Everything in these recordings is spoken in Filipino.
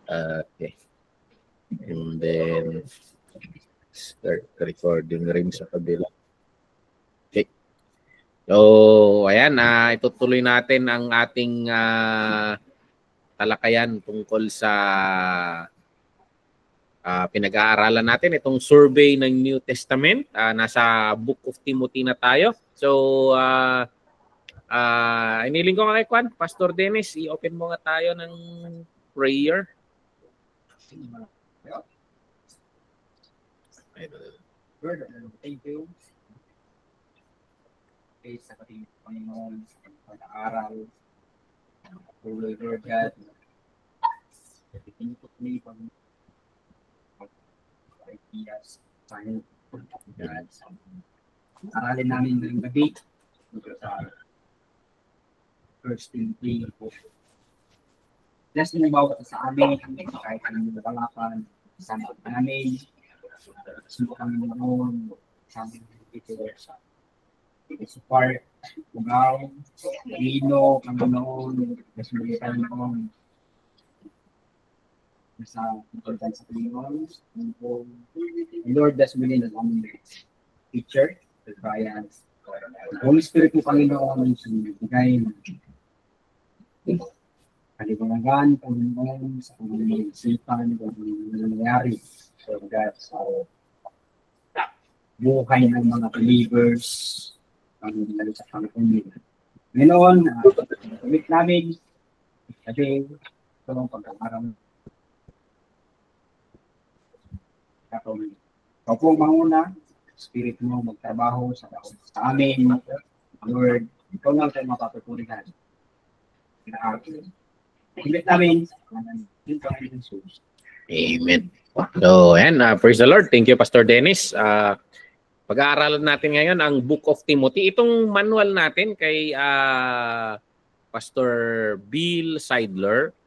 Okay. And then, start recording rin sa kabila. Okay. So, ayan, itutuloy natin ang ating talakayan tungkol sa pinag-aaralan natin itong survey ng New Testament. Nasa Book of Timothy na tayo. So, iniling ko kay Juan, Pastor Dennis, i-open mo nga tayo ng prayer. Lord, thank you. Okay, sa ating Panginoon, sa pag-aaral, Lord God, pinipot ni Panginoon, ideas, science, God, aralin namin ng gabi, sa first Timothy, bless mo bawat sa amin, kahit anong nabalakan, sa namin, subukan mo noon, sa amin dito sa support, ugaw, lino, Panginoon, bless mo tayo noon, sa importante sa Panginoon, Lord, bless mo din ang aming teacher, the Brian, Holy Spirit mo, Panginoon, sinibigay ng kalibangan, Panginoon, sa kanilang isipan, kung nangyayari, so God, sa buhay ng mga believers, Panginoon, sa Panginoon. Ngayon, gamit namin, kasi ito ang pagkakaroon. Ikaw po manguna, Spirit mo magtrabaho sa amin, Lord, ikaw lang tayo mapapatulihan. Himit namin, Amen. So, ayan, praise the Lord. Thank you, Pastor Dennis. Pag-aaralan natin ngayon ang Book of Timothy. Itong manual natin kay Pastor Bill Seidler,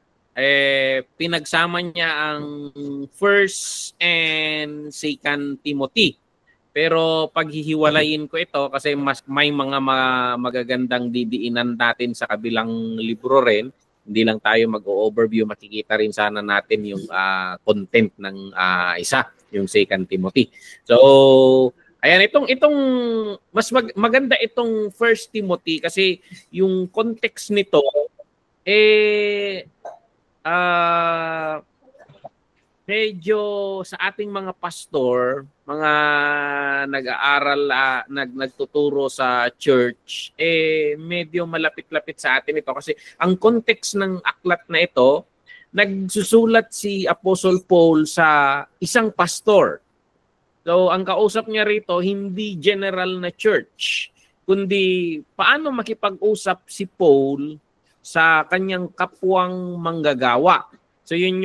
pinagsama niya ang 1st and 2nd Timothy. Pero paghihiwalayin ko ito kasi may mga magagandang didiinan natin sa kabilang libro rin. Hindi lang tayo mag-overview, makikita rin sana natin yung content ng isa, yung 2nd Timothy. So, ayan, itong mas maganda itong 1st Timothy kasi yung context nito medyo sa ating mga pastor, mga nag-aaral, nagtuturo sa church, medyo malapit-lapit sa atin ito. Kasi ang context ng aklat na ito, nagsusulat si Apostle Paul sa isang pastor. So, ang kausap niya rito, hindi general na church, kundi paano makipag-usap si Paul sa kanyang kapwang manggagawa. So yun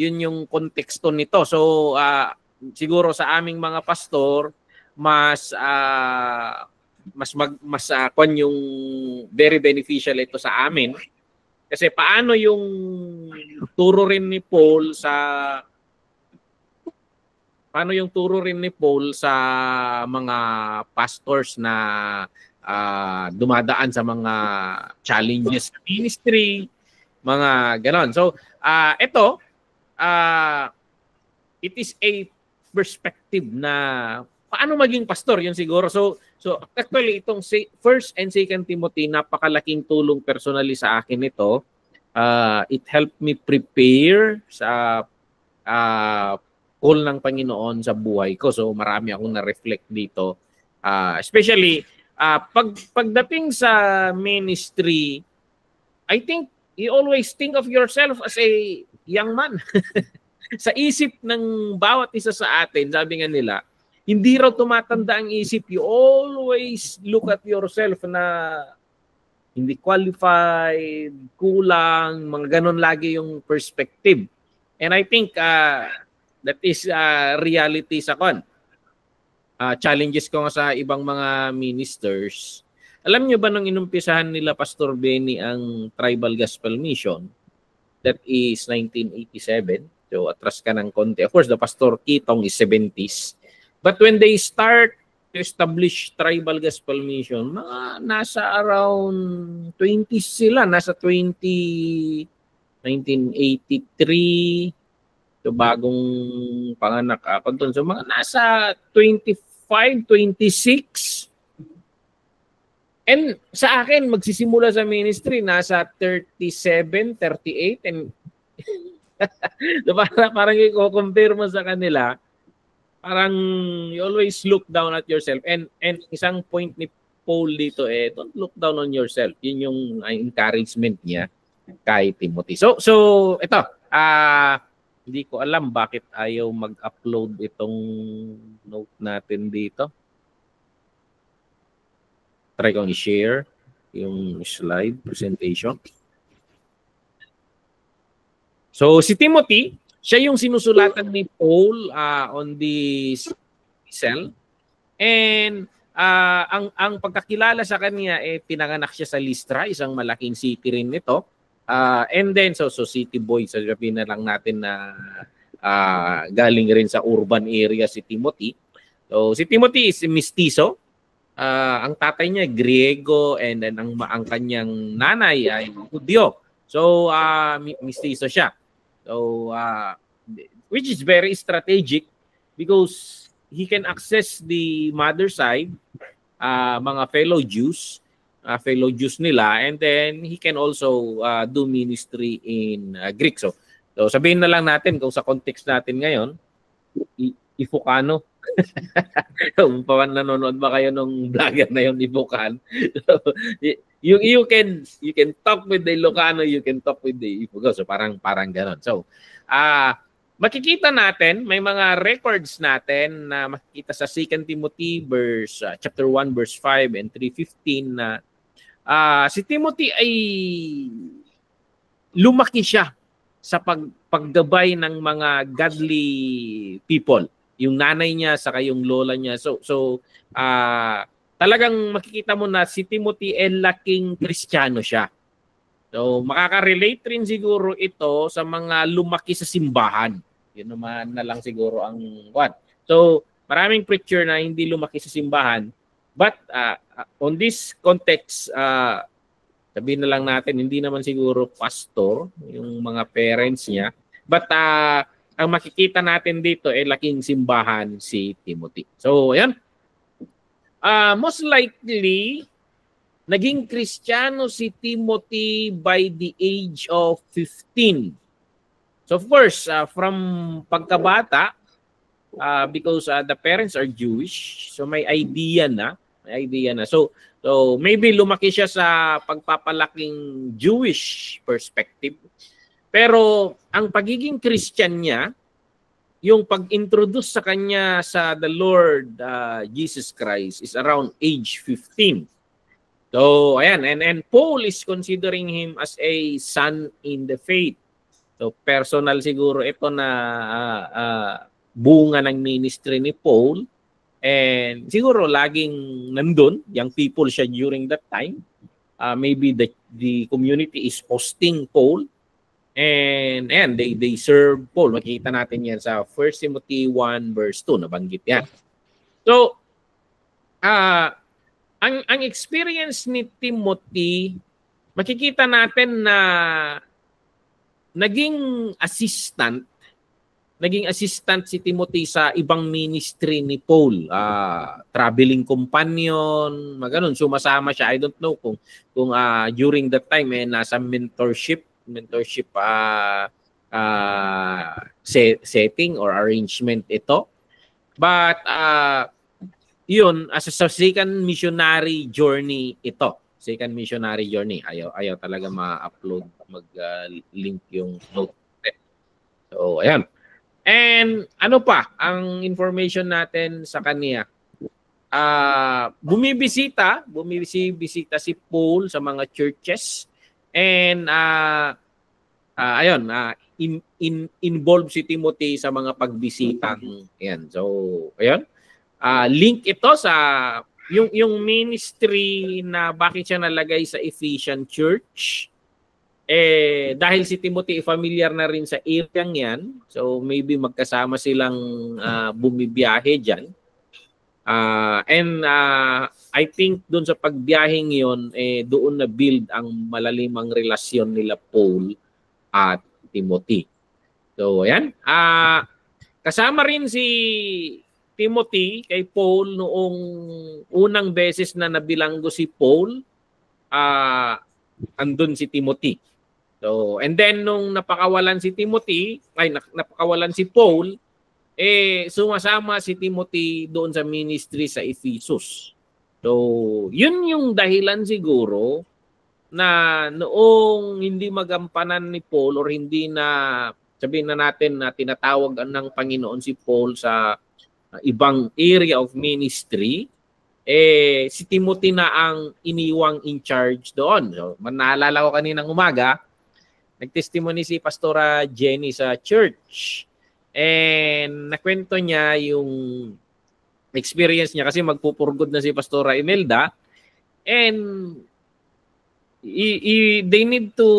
yung konteksto nito. So siguro sa aming mga pastor mas yung very beneficial ito sa amin kasi paano yung turo rin ni Paul sa mga pastors na dumadaan sa mga challenges sa ministry, mga ganon. So, it is a perspective na paano maging pastor, yun siguro. So actually, itong 1st and 2nd Timothy, napakalaking tulong personally sa akin ito. It helped me prepare sa call ng Panginoon sa buhay ko. So, marami akong na-reflect dito. Especially, pagdating sa ministry, I think you always think of yourself as a young man. Sa isip ng bawat isa sa atin, sabi nga nila, hindi raw tumatanda ang isip. You always look at yourself na hindi qualified, kulang, mga ganon lagi yung perspective. And I think that is reality sa challenges ko nga sa ibang mga ministers. Alam niyo ba nung inumpisahan nila Pastor Benny ang Tribal Gospel Mission? That is 1987. So atras ka ng konti. Of course, the Pastor Kitong is 70s. But when they start to establish Tribal Gospel Mission, mga nasa around 20s sila. Nasa 20 1983. So bagong panganak ako doon. So mga nasa 25, 26. And sa akin, magsisimula sa ministry, nasa 37, 38. And so parang i-compare mo sa kanila, parang you always look down at yourself. And isang point ni Paul dito, don't look down on yourself. Yun yung encouragement niya kay Timothy. So ito, hindi ko alam bakit ayaw mag-upload itong note natin dito. Try kong i-share yung slide presentation. So si Timothy, siya yung sinusulatan ni Paul on the cell. And ang pagkakilala sa kanya, pinanganak siya sa Lystra, isang malaking city rin nito. And then, so city boy, sabihin na lang natin na galing rin sa urban area si Timothy. So si Timothy is mestizo. Ang tatay niya Griego and then ang kanyang nanay ay Hudyo. So mestizo siya. So which is very strategic because he can access the mother side, mga fellow Jews nila, and then he can also do ministry in Greek. So sabihin na lang natin kung sa context natin ngayon, Ifukano. Kung nanonood ba kayo nung vlogger na yung Ifukan? you can talk with the Ilocano, you can talk with the Ifugao. So parang gano'n. So makikita natin, may mga records natin na makikita sa 2 Timothy chapter 1 verse 5 and 3:15 na si Timothy ay lumaki siya sa paggabay ng mga godly people. Yung nanay niya saka yung lola niya. So talagang makikita mo na si Timothy ay laking Kristiyano siya. So makaka-relate rin siguro ito sa mga lumaki sa simbahan. Yun naman na lang siguro ang one. So maraming preacher na hindi lumaki sa simbahan. But on this context, sabihin na lang natin, hindi naman siguro pastor yung mga parents niya. But ang makikita natin dito ay laking simbahan si Timothy. So, ayan. Most likely, naging Kristiyano si Timothy by the age of 15. So, of course, from pagkabata, because the parents are Jewish, so may idea na. So maybe lumaki siya sa pagpapalaking Jewish perspective. Pero ang pagiging Christian niya, yung pag-introduce sa kanya sa the Lord Jesus Christ is around age 15. So ayan, and Paul is considering him as a son in the faith. So personal siguro ito na bunga ng ministry ni Paul. And siguro laging nandun, young people siya during that time. Maybe the community is hosting Paul. And they serve Paul. Makikita natin yan sa 1 Timothy 1 verse 2. Nabanggit yan. So, ang experience ni Timothy, makikita natin na naging assistant si Timothy sa ibang ministry ni Paul. Traveling companion, maganon, sumasama siya. I don't know kung during that time nasa mentorship setting or arrangement ito. But yun, as a second missionary journey ito. Second missionary journey. Ayaw talaga ma-upload, mag-link yung note. So, ayan. And ano pa ang information natin sa kanya? Bumibisita si Paul sa mga churches, and involved si Timothy sa mga pagbisitang yan. So, ayun. Link ito sa yung ministry na bakit siya nalagay sa Ephesian Church. Dahil si Timothy familiar na rin sa area yan, so maybe magkasama silang bumibiyahe dyan. I think doon sa pagbiyaheng yon, doon na build ang malalimang relasyon nila Paul at Timothy. So, ayan. Kasama rin si Timothy kay Paul noong unang beses na nabilanggo si Paul, andun si Timothy. So, and then nung napakawalan si Timothy, napakawalan si Paul, sumasama si Timothy doon sa ministry sa Ephesus. So, yun yung dahilan siguro na noong hindi magampanan ni Paul or hindi na, sabihin na natin na tinatawag ng Panginoon si Paul sa ibang area of ministry, si Timothy na ang iniwang in charge doon. So, naalala ko kaninang umaga, nag-testimony si Pastora Jenny sa church. And nakwento niya yung experience niya kasi magpupurgod na si Pastora Imelda. And they need to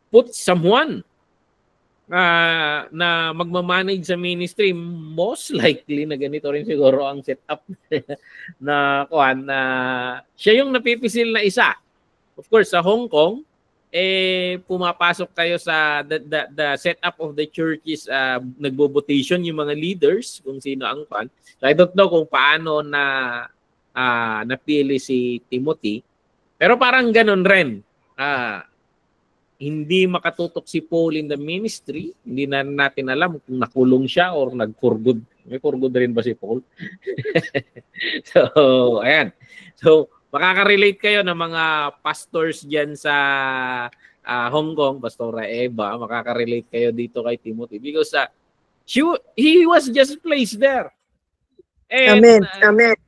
put someone na magmamanage sa ministry. Most likely na ganito rin siguro ang setup na kuan na siya yung napipisil na isa. Of course, sa Hong Kong, pumapasok kayo sa the setup of the church is nagbo-votation yung mga leaders kung sino ang kuan. So I don't know kung paano na napili si Timothy. Pero parang ganun rin. Hindi makatutok si Paul in the ministry. Hindi na natin alam kung nakulong siya or nagkurgod. May kurgod rin ba si Paul? So, ayan. So, makaka-relate kayo ng mga pastors dyan sa Hong Kong, Pastora Eva, makaka-relate kayo dito kay Timothy because he was just placed there. And, Amen. Amen.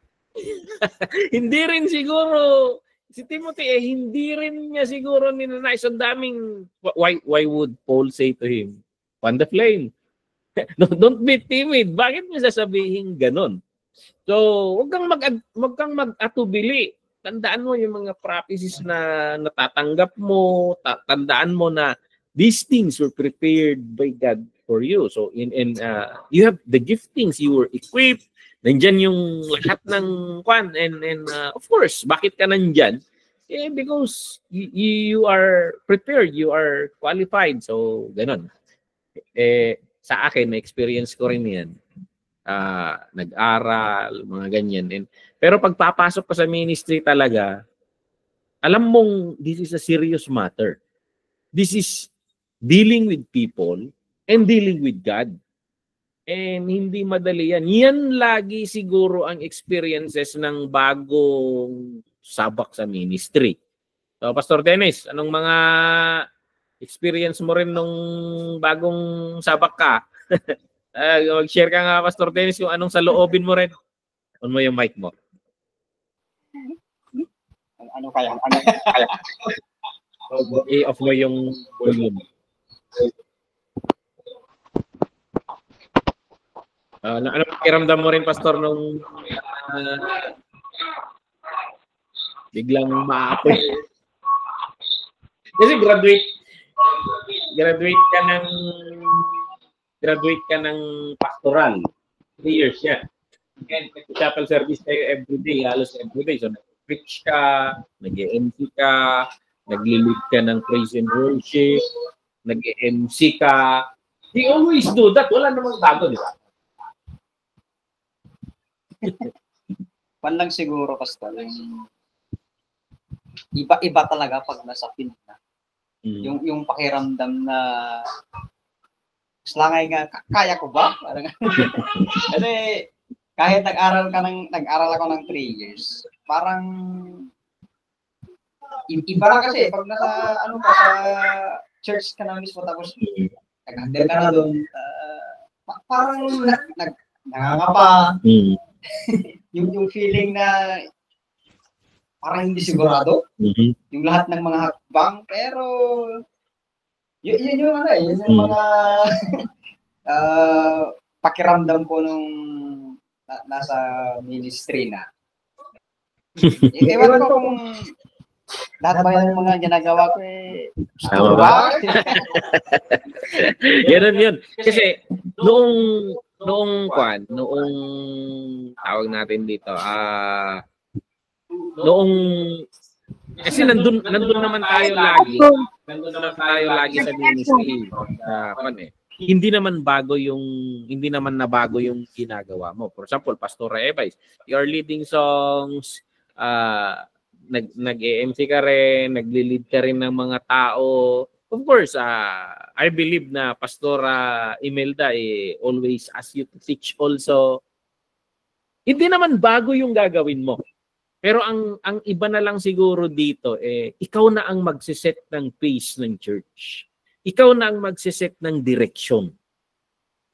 hindi rin siguro si Timothy, hindi rin niya siguro ninanais. Ang daming, why would Paul say to him, "Fan the flame"? No, don't be timid. Bakit niya sasabihin ganon? So, huwag kang mag-atubili. Tandaan mo yung mga prophecies na natatanggap mo. Tandaan mo na these things were prepared by God for you. So, you have the giftings, you were equipped. Nandyan yung lahat ng kwan. And of course, bakit ka nandyan? Because you are prepared, you are qualified. So, ganun. Sa akin, na-experience ko rin yan. Nag-aral, mga ganyan. Pero pagpapasok ka sa ministry talaga, alam mong this is a serious matter. This is dealing with people and dealing with God. And hindi madali yan. Yan lagi siguro ang experiences ng bagong sabak sa ministry. So, Pastor Dennis, anong mga experience mo rin nung bagong sabak ka? Mag-share ka nga, Pastor Dennis, kung anong saloobin mo rin. On mo yung mic mo. Ano kaya? I-off mo yung volume. Ano pakiramdam mo rin, Pastor, nung biglang maapoy? Kasi graduate ka ng pastoral. 3 years yan. And chapel service tayo everyday, halos everyday. So, nag-preach ka, nag-MC ka, nag-lead ka ng praise and worship, nag-MC ka. We always do that. Wala namang bago, di ba? Pan lang siguro, Pastor. Iba-iba talaga pag nasa field na. Yung pakiramdam na slangay nga, kaya ko ba? Kasi kahit nag-aral ako ng 3 years, parang iba na kasi pag nasa sa church ka na mismo tapos nag-handle ka na doon, parang nangangapa. yung feeling na parang hindi sigurado. Yung lahat ng mga hakbang, pero yun yung mga pakiramdam ko nung nasa ministry na. Ewan ko kung lahat ba yung mga ginagawa ko tama ba? Ganun yun. Kasi noong tawag natin dito, noong kasi nandun naman tayo lagi. nandun naman tayo lagi sa ministry. Hindi naman nabago yung ginagawa mo. For example, Pastor Evais, you are leading songs, nag-EMC ka rin, nagli-lead ka rin ng mga tao. Of course, I believe na Pastora Imelda always ask you to teach also. Hindi naman bago yung gagawin mo. Pero ang iba na lang siguro dito, ikaw na ang magsiset ng pace ng church. Ikaw na ang magsiset ng direksyon.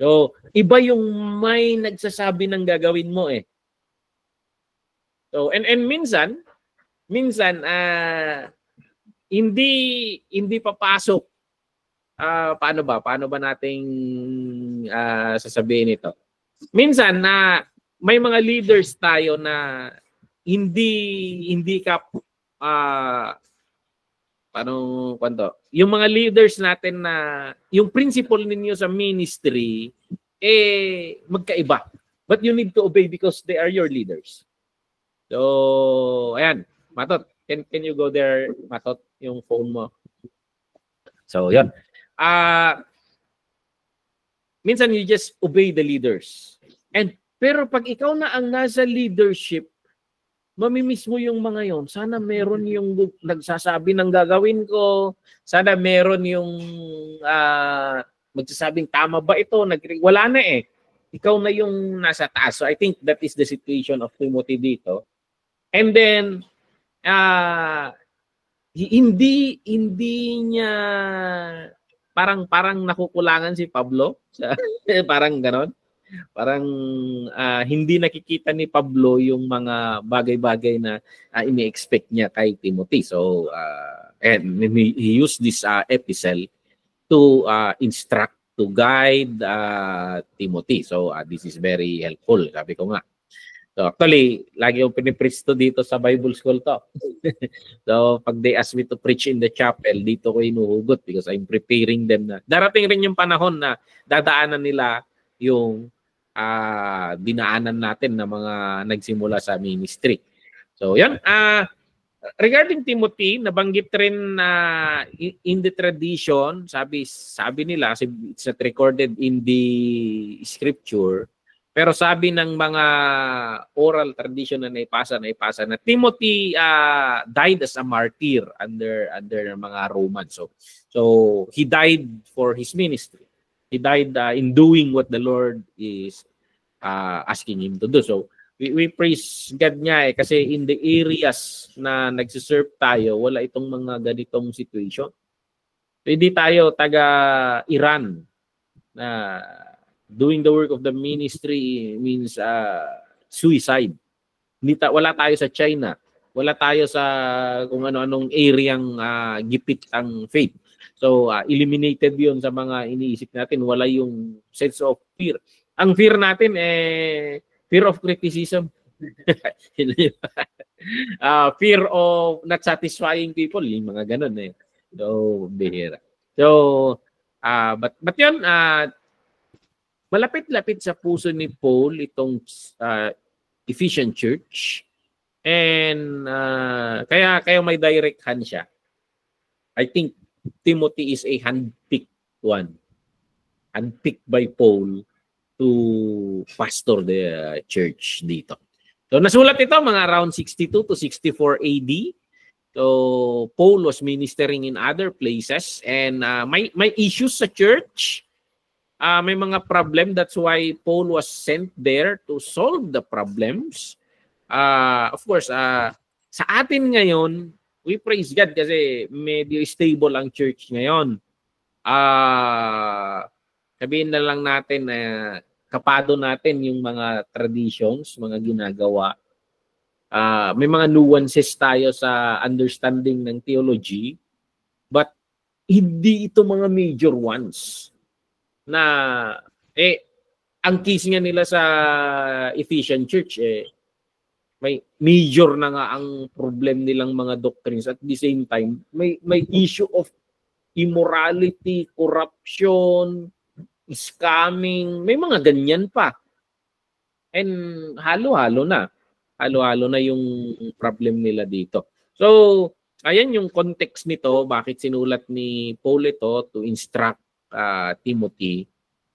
So, iba yung may nagsasabi ng gagawin mo So, and minsan hindi papasok. Paano ba nating sasabihin ito? Minsan na may mga leaders tayo na hindi ka yung mga leaders natin na yung principle ninyo sa ministry magkaiba. But you need to obey because they are your leaders. So, ayan, Matot, can you go there, Matot, yung phone mo? So, yan. Minsan you just obey the leaders. Pero pag ikaw na ang nasa leadership, mamimiss mo yung mga yon. Sana meron yung nagsasabi ng gagawin ko. Sana meron yung magsasabing tama ba ito? Wala na Ikaw na yung nasa taas. So I think that is the situation of Timothy dito. And then, hindi niya parang nakukulangan si Pablo. Parang ganon. Parang hindi nakikita ni Pablo yung mga bagay-bagay na ini-expect niya kay Timothy. So, and he used this epistle to instruct, to guide Timothy. So, this is very helpful, sabi ko nga. So, actually, lagi yung pinipreach to dito sa Bible School to. So, pag they ask me to preach in the chapel, dito ko inuhugot because I'm preparing them na. Darating rin yung panahon na dadaanan nila yung dinaanan natin na mga nagsimula sa ministry. So, yan. Regarding Timothy, nabanggit rin in the tradition, sabi nila, it's not recorded in the scripture, pero sabi ng mga oral tradition na naipasa na Timothy died as a martyr under mga Romans. So he died for his ministry. He died in doing what the Lord is asking him to do. So we praise God niya kasi in the areas na nagsiserve tayo, wala itong mga ganitong situation. So, hindi tayo taga Iran na doing the work of the ministry means suicide. Wala tayo sa China. Wala tayo sa kung ano-anong areang gipit ang faith. So, eliminated yun sa mga iniisip natin. Wala yung sense of fear. Ang fear natin, fear of criticism. Fear of not satisfying people. Yung mga ganun So, bihira. So, but yun, malapit-lapit sa puso ni Paul itong Ephesian Church. And kaya may direct hand siya. I think Timothy is a handpicked one. Handpicked by Paul to pastor the church dito. So nasulat ito mga around 62 to 64 AD. So Paul was ministering in other places and may issues sa church. May mga problem, that's why Paul was sent there to solve the problems. Of course, sa atin ngayon, we praise God kasi medyo stable ang church ngayon. Sabihin na lang natin na kapado natin yung mga traditions, mga ginagawa. May mga nuances tayo sa understanding ng theology, but hindi ito mga major ones. Na ang case nga nila sa Ephesian Church may major na nga ang problem nilang mga doctrines at the same time may issue of immorality, corruption, scamming, may mga ganyan pa. And halo-halo na yung problem nila dito. So ayan yung context nito, bakit sinulat ni Paul ito to instruct Timothy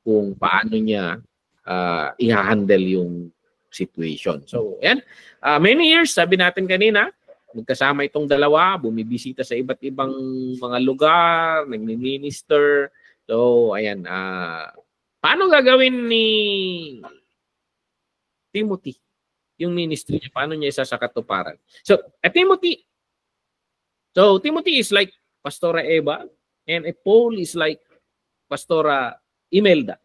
kung paano niya i-handle yung situation. So, ayan. Many years, sabi natin kanina, magkasama itong dalawa, bumibisita sa iba't ibang mga lugar, nagmi-minister. So, ayan. Paano gagawin ni Timothy yung ministry niya? Paano niya isa sa katuparan? So, Timothy is like Pastora Eva, and Paul is like Pastora Imelda.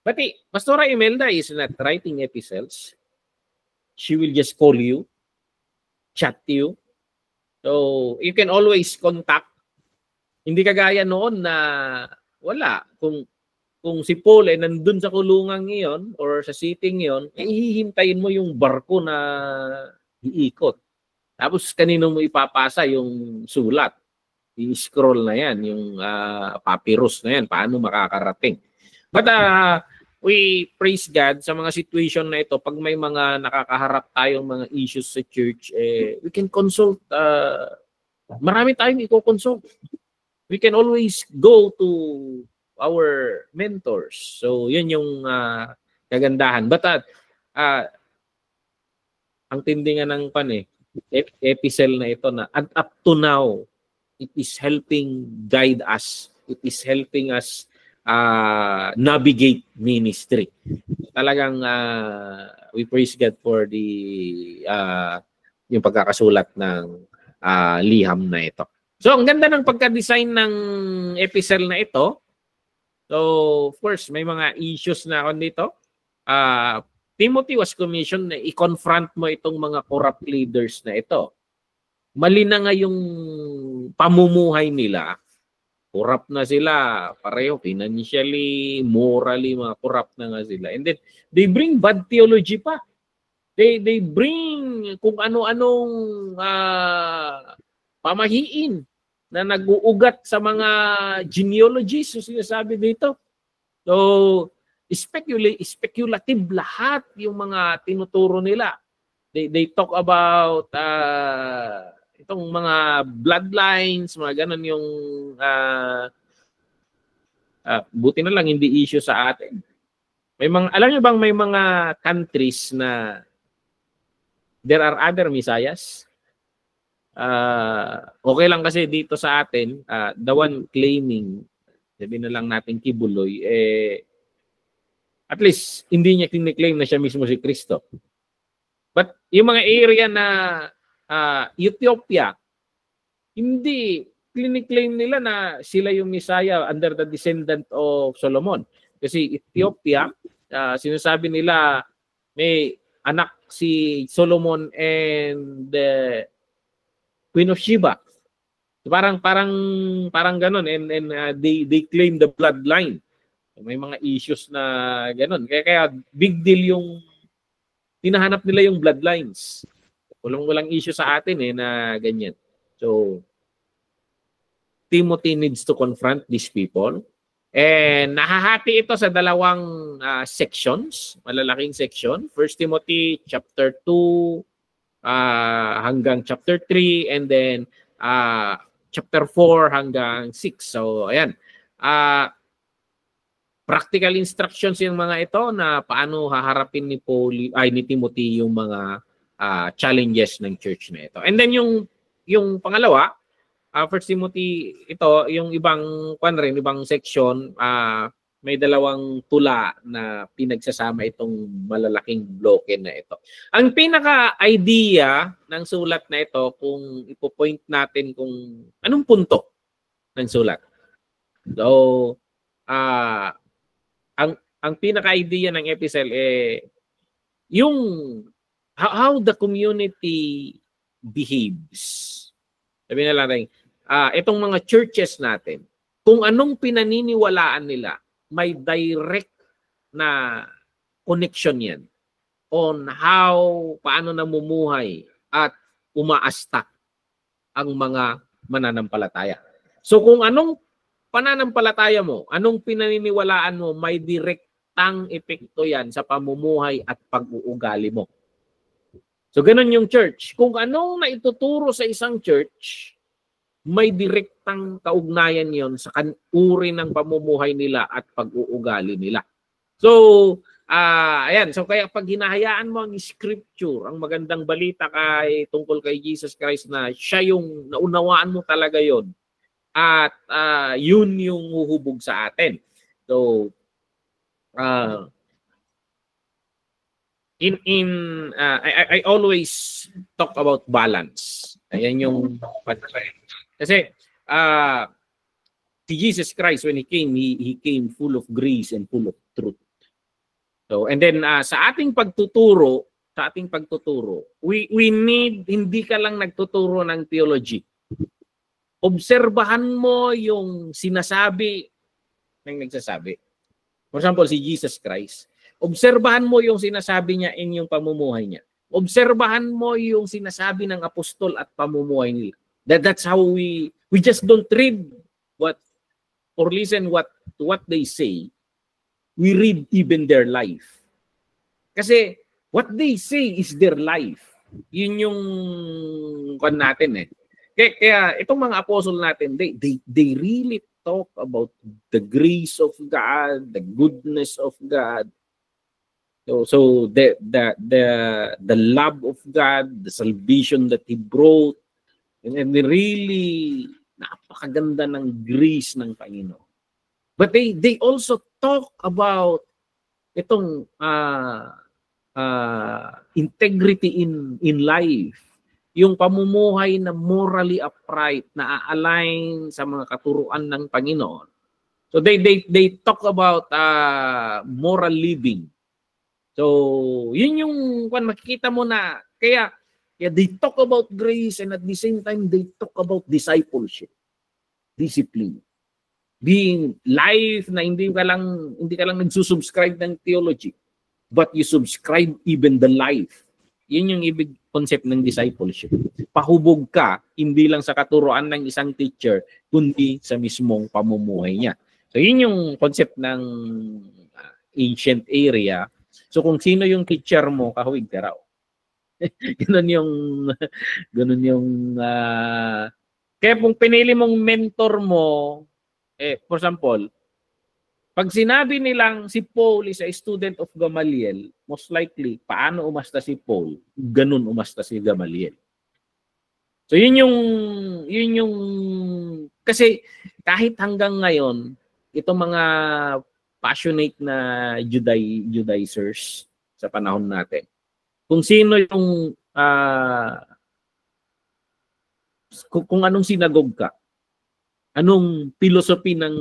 But Pastora Imelda is not writing epistles. She will just call you, chat you. So, you can always contact. Hindi kagaya noon na wala. Kung si Paul ay nandun sa kulungan ngayon or sa sitting ngayon, hihintayin mo yung barko na iikot. Tapos kanino mo ipapasa yung sulat? I-scroll na yan, yung papyrus na yan, paano makakarating. But we praise God sa mga situation na ito, pag may mga nakakaharap tayong mga issues sa church, we can consult, marami tayong i-consult. We can always go to our mentors. So, yun yung kagandahan. But ang tindi nga ng epistle na ito na up to now, it is helping guide us. It is helping us navigate ministry. Talagang we praise God for the yung pagkakasulat ng liham na ito. So, ang ganda ng pagka-design ng epistle na ito. So, of course, may mga issues na ako dito. Timothy was commissioned na i-confront mo itong mga corrupt leaders na ito. Mali na nga yung pamumuhay nila. Corrupt na sila. Pareho, financially, morally, mga corrupt na nga sila. And then, they bring bad theology pa. They bring kung ano-anong pamahiin na nag-uugat sa mga genealogies yung sinasabi dito. So, speculative lahat yung mga tinuturo nila. They talk about itong mga bloodlines, mga ganun yung buti na lang hindi issue sa atin. May mga, alam niyo bang may mga countries na there are other messiahs? Okay lang kasi dito sa atin, the one claiming, sabi na lang natin Kibuloy, at least hindi niya kiniklaim na siya mismo si Kristo. But yung mga area na Ethiopia, hindi kiniklaim nila na sila yung Messiah under the descendant of Solomon. Kasi Ethiopia, sinasabi nila may anak si Solomon and the Queen of Sheba. Parang ganun, and they claim the bloodline. May mga issues na ganun. Kaya big deal yung tinahanap nila yung bloodlines. Walang issue sa atin na ganyan. So, Timothy needs to confront these people. And nahahati ito sa dalawang sections, malalaking section. 1 Timothy chapter 2 hanggang chapter 3, and then chapter 4 hanggang 6. So, ayan. Practical instructions yung mga ito na paano haharapin ni Timothy yung mga challenges ng church na ito. And then yung pangalawa, 1 Timothy ito, yung ibang ibang section, may dalawang tula na pinagsasama itong malalaking bloke na ito. Ang pinaka-idea ng sulat na ito, kung ipo-point natin kung anong punto ng sulat. So, ang pinaka-idea ng epistle yung how the community behaves. Sabi na lang itong mga churches natin, kung anong pinaniniwalaan nila, may direct na connection yan on paano namumuhay at umaasta ang mga mananampalataya. So kung anong pananampalataya mo, anong pinaniniwalaan mo, may direktang epekto yan sa pamumuhay at pag-uugali mo. So ganun yung church. Kung anong naituturo sa isang church, may direktang kaugnayan yon sa uri ng pamumuhay nila at pag-uugali nila. So, ayan. So kaya pag hinahayaan mo ang scripture, ang magandang balita tungkol kay Jesus Christ na siya yung naunawaan mo talaga yon at yun yung huhubog sa atin. So, I always talk about balance. Ayan yung kasi si Jesus Christ when he came full of grace and full of truth. So and then sa ating pagtuturo, we need, hindi ka lang nagtuturo ng theology. Obserbahan mo yung sinasabi ng nagsasabi. For example, si Jesus Christ. Obserbahan mo yung sinasabi niya in yung pamumuhay niya. Obserbahan mo yung sinasabi ng apostol at pamumuhay nila. That's how we just don't read or listen to what they say. We read even their life. Kasi what they say is their life. Yun yung kan natin eh. Kaya itong mga apostle natin, they really talk about the grace of God, the goodness of God. So the love of God, the salvation that He brought, and really napakaganda ng grace ng Panginoon. But they also talk about itong integrity in life, yung pamumuhay na morally upright, na align sa mga katuruan ng Panginoon. So they talk about moral living. So yun yung makikita mo na kaya they talk about grace and at the same time they talk about discipleship, discipline, being life na hindi ka lang nagsusubscribe ng theology, but you subscribe even the life. Yun yung ibig concept ng discipleship. Pahubog ka hindi lang sa katuruan ng isang teacher kundi sa mismong pamumuhay niya. So yun yung concept ng ancient area. So kung sino yung teacher mo, kahawig ka raw. ganun yung kaya kung pinili mong mentor mo, for example, pag sinabi nilang si Paul is a student of Gamaliel, most likely, paano umasta si Paul, ganun umasta si Gamaliel. So yun yung kasi kahit hanggang ngayon, itong mga passionate na Judaizers sa panahon natin, kung sino yung kung anong sinagog ka, anong philosophy ng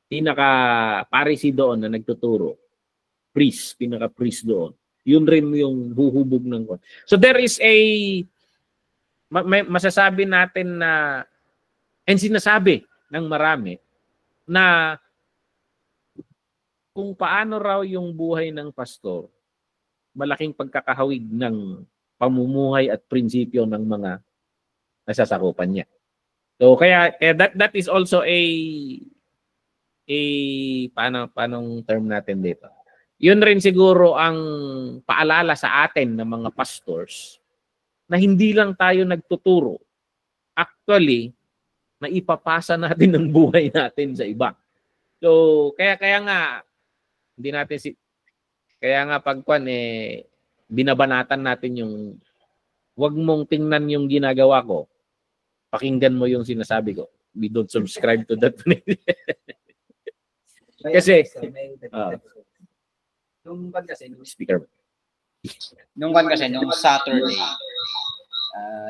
pinaka-parisi doon na nagtuturo, pinaka-priest doon, yun rin yung huhubog ng. So there is masasabi natin na, and sinasabi ng marami, na kung paano raw yung buhay ng pastor, malaking pagkakahawig ng pamumuhay at prinsipyo ng mga nasasakupan niya. So kaya that is also paanong term natin dito. Yun rin siguro ang paalala sa atin ng mga pastors na hindi lang tayo nagtuturo. Actually, naipapasa natin ang buhay natin sa iba. So kaya nga hindi natin kaya nga pagkuan binabanatan natin yung wag mong tingnan yung ginagawa ko. Pakinggan mo yung sinasabi ko. We don't subscribe to that. Kasi nung Saturday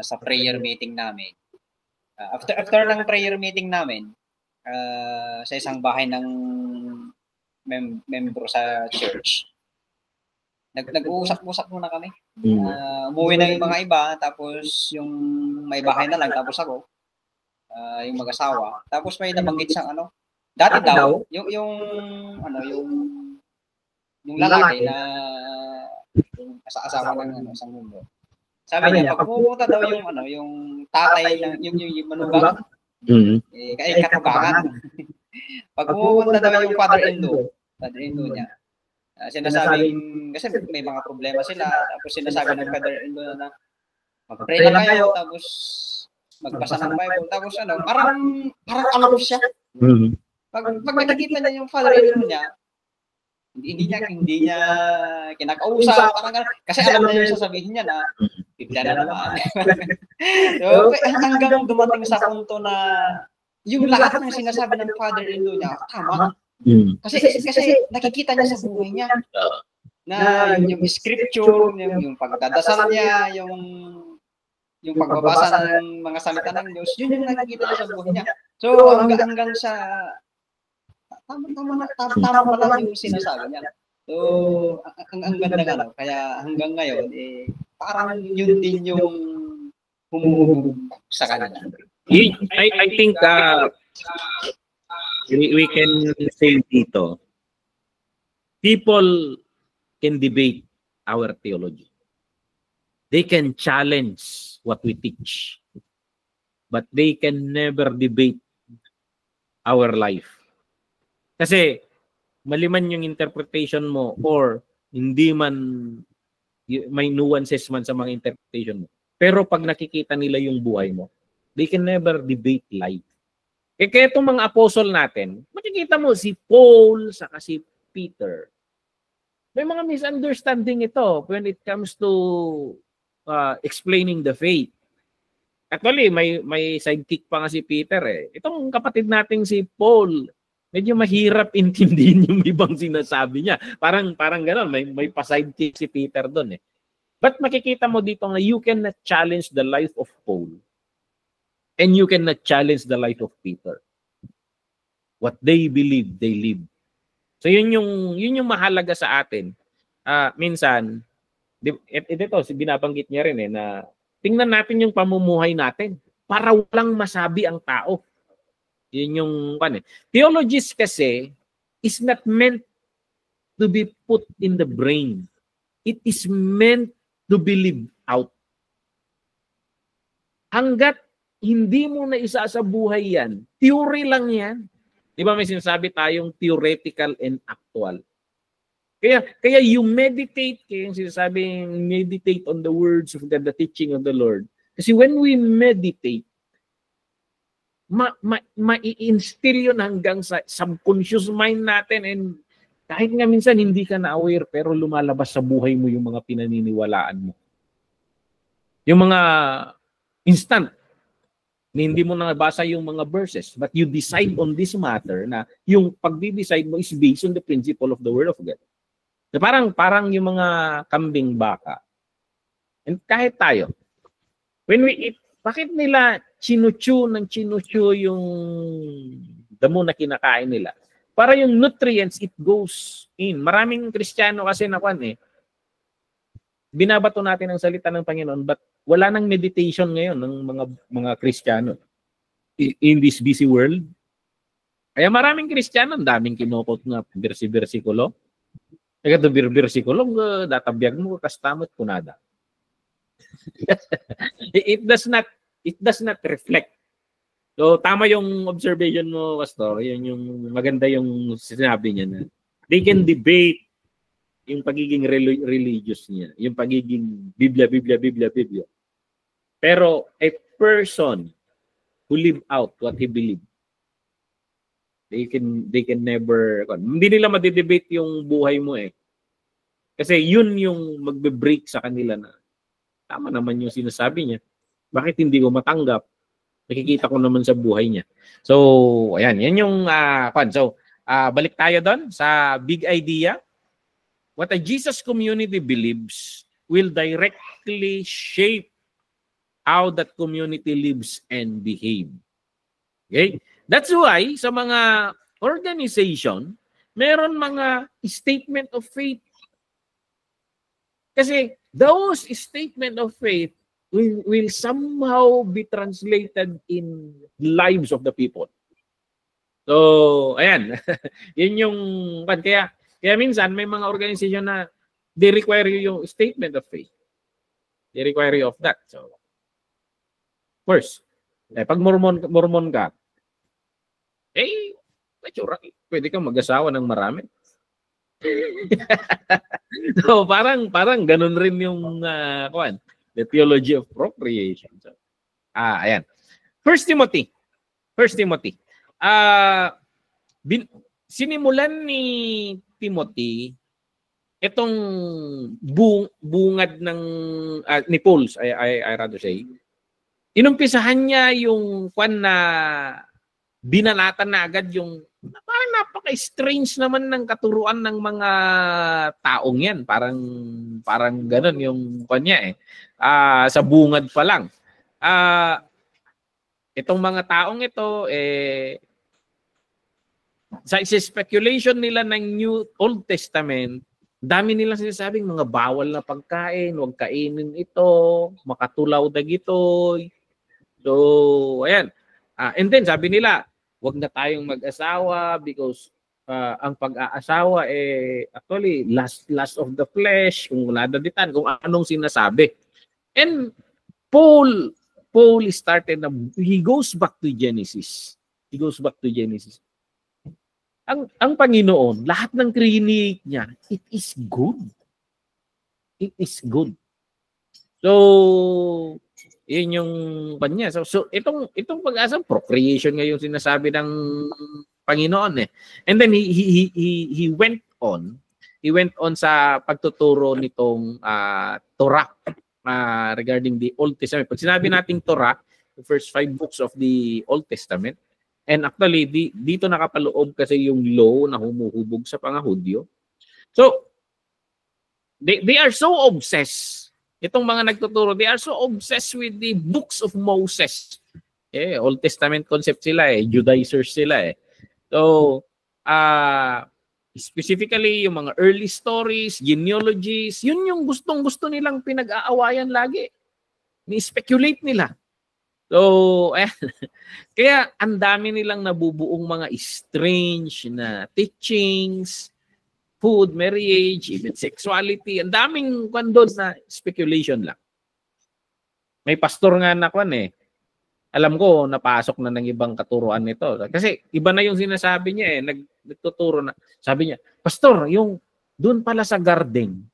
sa prayer meeting namin, after ng prayer meeting namin sa isang bahay ng membro sa church, nag-uusap-usap muna kami. Umuwi na yung mga iba, tapos yung may bahay na lang, tapos ako, yung mag-asawa. Tapos may nabanggit siyang dati daw, yung lalaki na yung asawa ng isang mundo. Sabi niya, pag pumunta daw yung tatay ng yung manugang, katubakan. Pag pumunta daw yung father-in-law niya, Sinasabing, kasi may mga problema sila, tapos sinasabi ng father-in-law na mag-pray lang kayo, tapos magbasa ng Bible, tapos ano, parang aloof siya. Pag nakikita niya yung father-in-law niya, hindi niya kinakausap, parang kasi alam niya yung sasabihin niya na, Biblia na naman. So, hanggang dumating sa punto na yung lahat ng sinasabi ng father-in-law niya, tama. Kasi nakikita niya sa buhay niya na yung scripture, yung pagdadasal niya, yung pagbabasa ng mga salita ng Diyos, yun yung nakikita niya sa buhay niya. So hanggang sa tama pala yung sinasabi niya. So ang ganda nga, kaya hanggang ngayon parang yun din yung humuhubog sa kanila. I think we can say dito, people can debate our theology. They can challenge what we teach, but they can never debate our life. Kasi maliman yung interpretation mo or hindi man may nuances man sa mga interpretation mo. Pero pag nakikita nila yung buhay mo, they can never debate life. Kaya itong mga apostle natin, makikita mo si Paul saka si Peter. May mga misunderstanding ito when it comes to explaining the faith. Actually, may sidekick pa nga si Peter eh. Itong kapatid nating si Paul, medyo mahirap intindihin yung ibang sinasabi niya. Parang gano'n, may pa-sidekick si Peter doon eh. But makikita mo dito na you cannot challenge the life of Paul. And you cannot challenge the life of Peter. What they believe, they live. So yun yung mahalaga sa atin. Minsan, ito binabanggit niya rin na tingnan natin yung pamumuhay natin para walang masabi ang tao. Yun yung theologies kasi is not meant to be put in the brain. It is meant to be lived out. Hanggat hindi mo na isa sa buhay yan, theory lang yan. Di ba may sinasabi tayong theoretical and actual? Kaya you meditate, kaya yung sinasabing meditate on the words of God, the teaching of the Lord. Kasi when we meditate, ma-i-instill yun hanggang sa subconscious mind natin, and kahit nga minsan hindi ka na aware, pero lumalabas sa buhay mo yung mga pinaniniwalaan mo. Yung mga instant, hindi mo nabasa yung mga verses, but you decide on this matter na yung pagdi-decide mo is based on the principle of the Word of God. So parang yung mga kambing baka. And kahit tayo, when we eat, bakit nila chinuchu yung damo na kinakain nila? Para yung nutrients, it goes in. Maraming Kristiyano kasi binabato natin ang salita ng Panginoon, but wala nang meditation ngayon ng mga Kristiyano in this busy world. Kaya maraming Kristiyano, daming kinokot na bersikulo. Kaya ito bersikulo, databiyag mo, kastamot kunada. It does not reflect. So tama yung observation mo, Pastor. Yun yung maganda yung sinabi niya na they can debate yung pagiging religious niya, yung pagiging Biblia. Pero a person who live out what he believe, they can never, hindi nila madidebate yung buhay mo eh. Kasi yun yung magbe-break sa kanila na tama naman yung sinasabi niya. Bakit hindi ko matanggap? Nakikita ko naman sa buhay niya. So, ayan, yan yung So, balik tayo doon sa big idea. What a Jesus community believes will directly shape how that community lives and behave. Okay? That's why sa mga organization, meron mga statement of faith. Kasi those statement of faith will somehow be translated in lives of the people. So, ayan. Yun yung kaya minsan may mga organization na they require you yung statement of faith. They require you of that. So, first, pag Mormon ka, pwede kang mag-asawa ng marami. So parang ganun rin yung the theology of procreation. So, ayan. First Timothy. Sinimulan ni Timothy itong bungad ng ni Paul, I rather say. Inumpisahan niya yung na binanatan na agad yung parang napaka-strange naman ng katuruan ng mga taong yan. Parang ganun yung niya sa bungad pa lang. Itong mga taong ito sa speculation nila ng New Old Testament, dami nilang sinasabing mga bawal na pagkain, huwag kainin ito, makatulaw dagitoy. So, ayan. And then sabi nila, huwag na tayong mag-asawa because ang pag-aasawa actually lust of the flesh, kung nadaditan, kung anong sinasabi. And Paul started he goes back to Genesis. Ang Panginoon, lahat ng create niya, it is good. So, yun yung kanya. So itong pag-asa, procreation nga yung sinasabi ng Panginoon And then he went on sa pagtuturo nitong Torah regarding the Old Testament. Pag sinabi nating Torah, the first 5 books of the Old Testament, and actually dito nakapaloob kasi yung law na humuhubog sa mga Hudyo. So they are so obsessed. Itong mga nagtuturo, they are so obsessed with the books of Moses. Old Testament concept sila Judaizers sila So, specifically yung mga early stories, genealogies, yun yung gustong-gusto nilang pinag-aawayan lagi. Ni-speculate nila. So, kaya ang dami nilang nabubuong mga strange na teachings, food, marriage, even sexuality. Ang daming doon na speculation lang. May pastor nga na alam ko, napasok na ng ibang katuruan nito. Kasi iba na yung sinasabi niya nagtuturo na. Sabi niya, pastor, yung doon pala sa garden,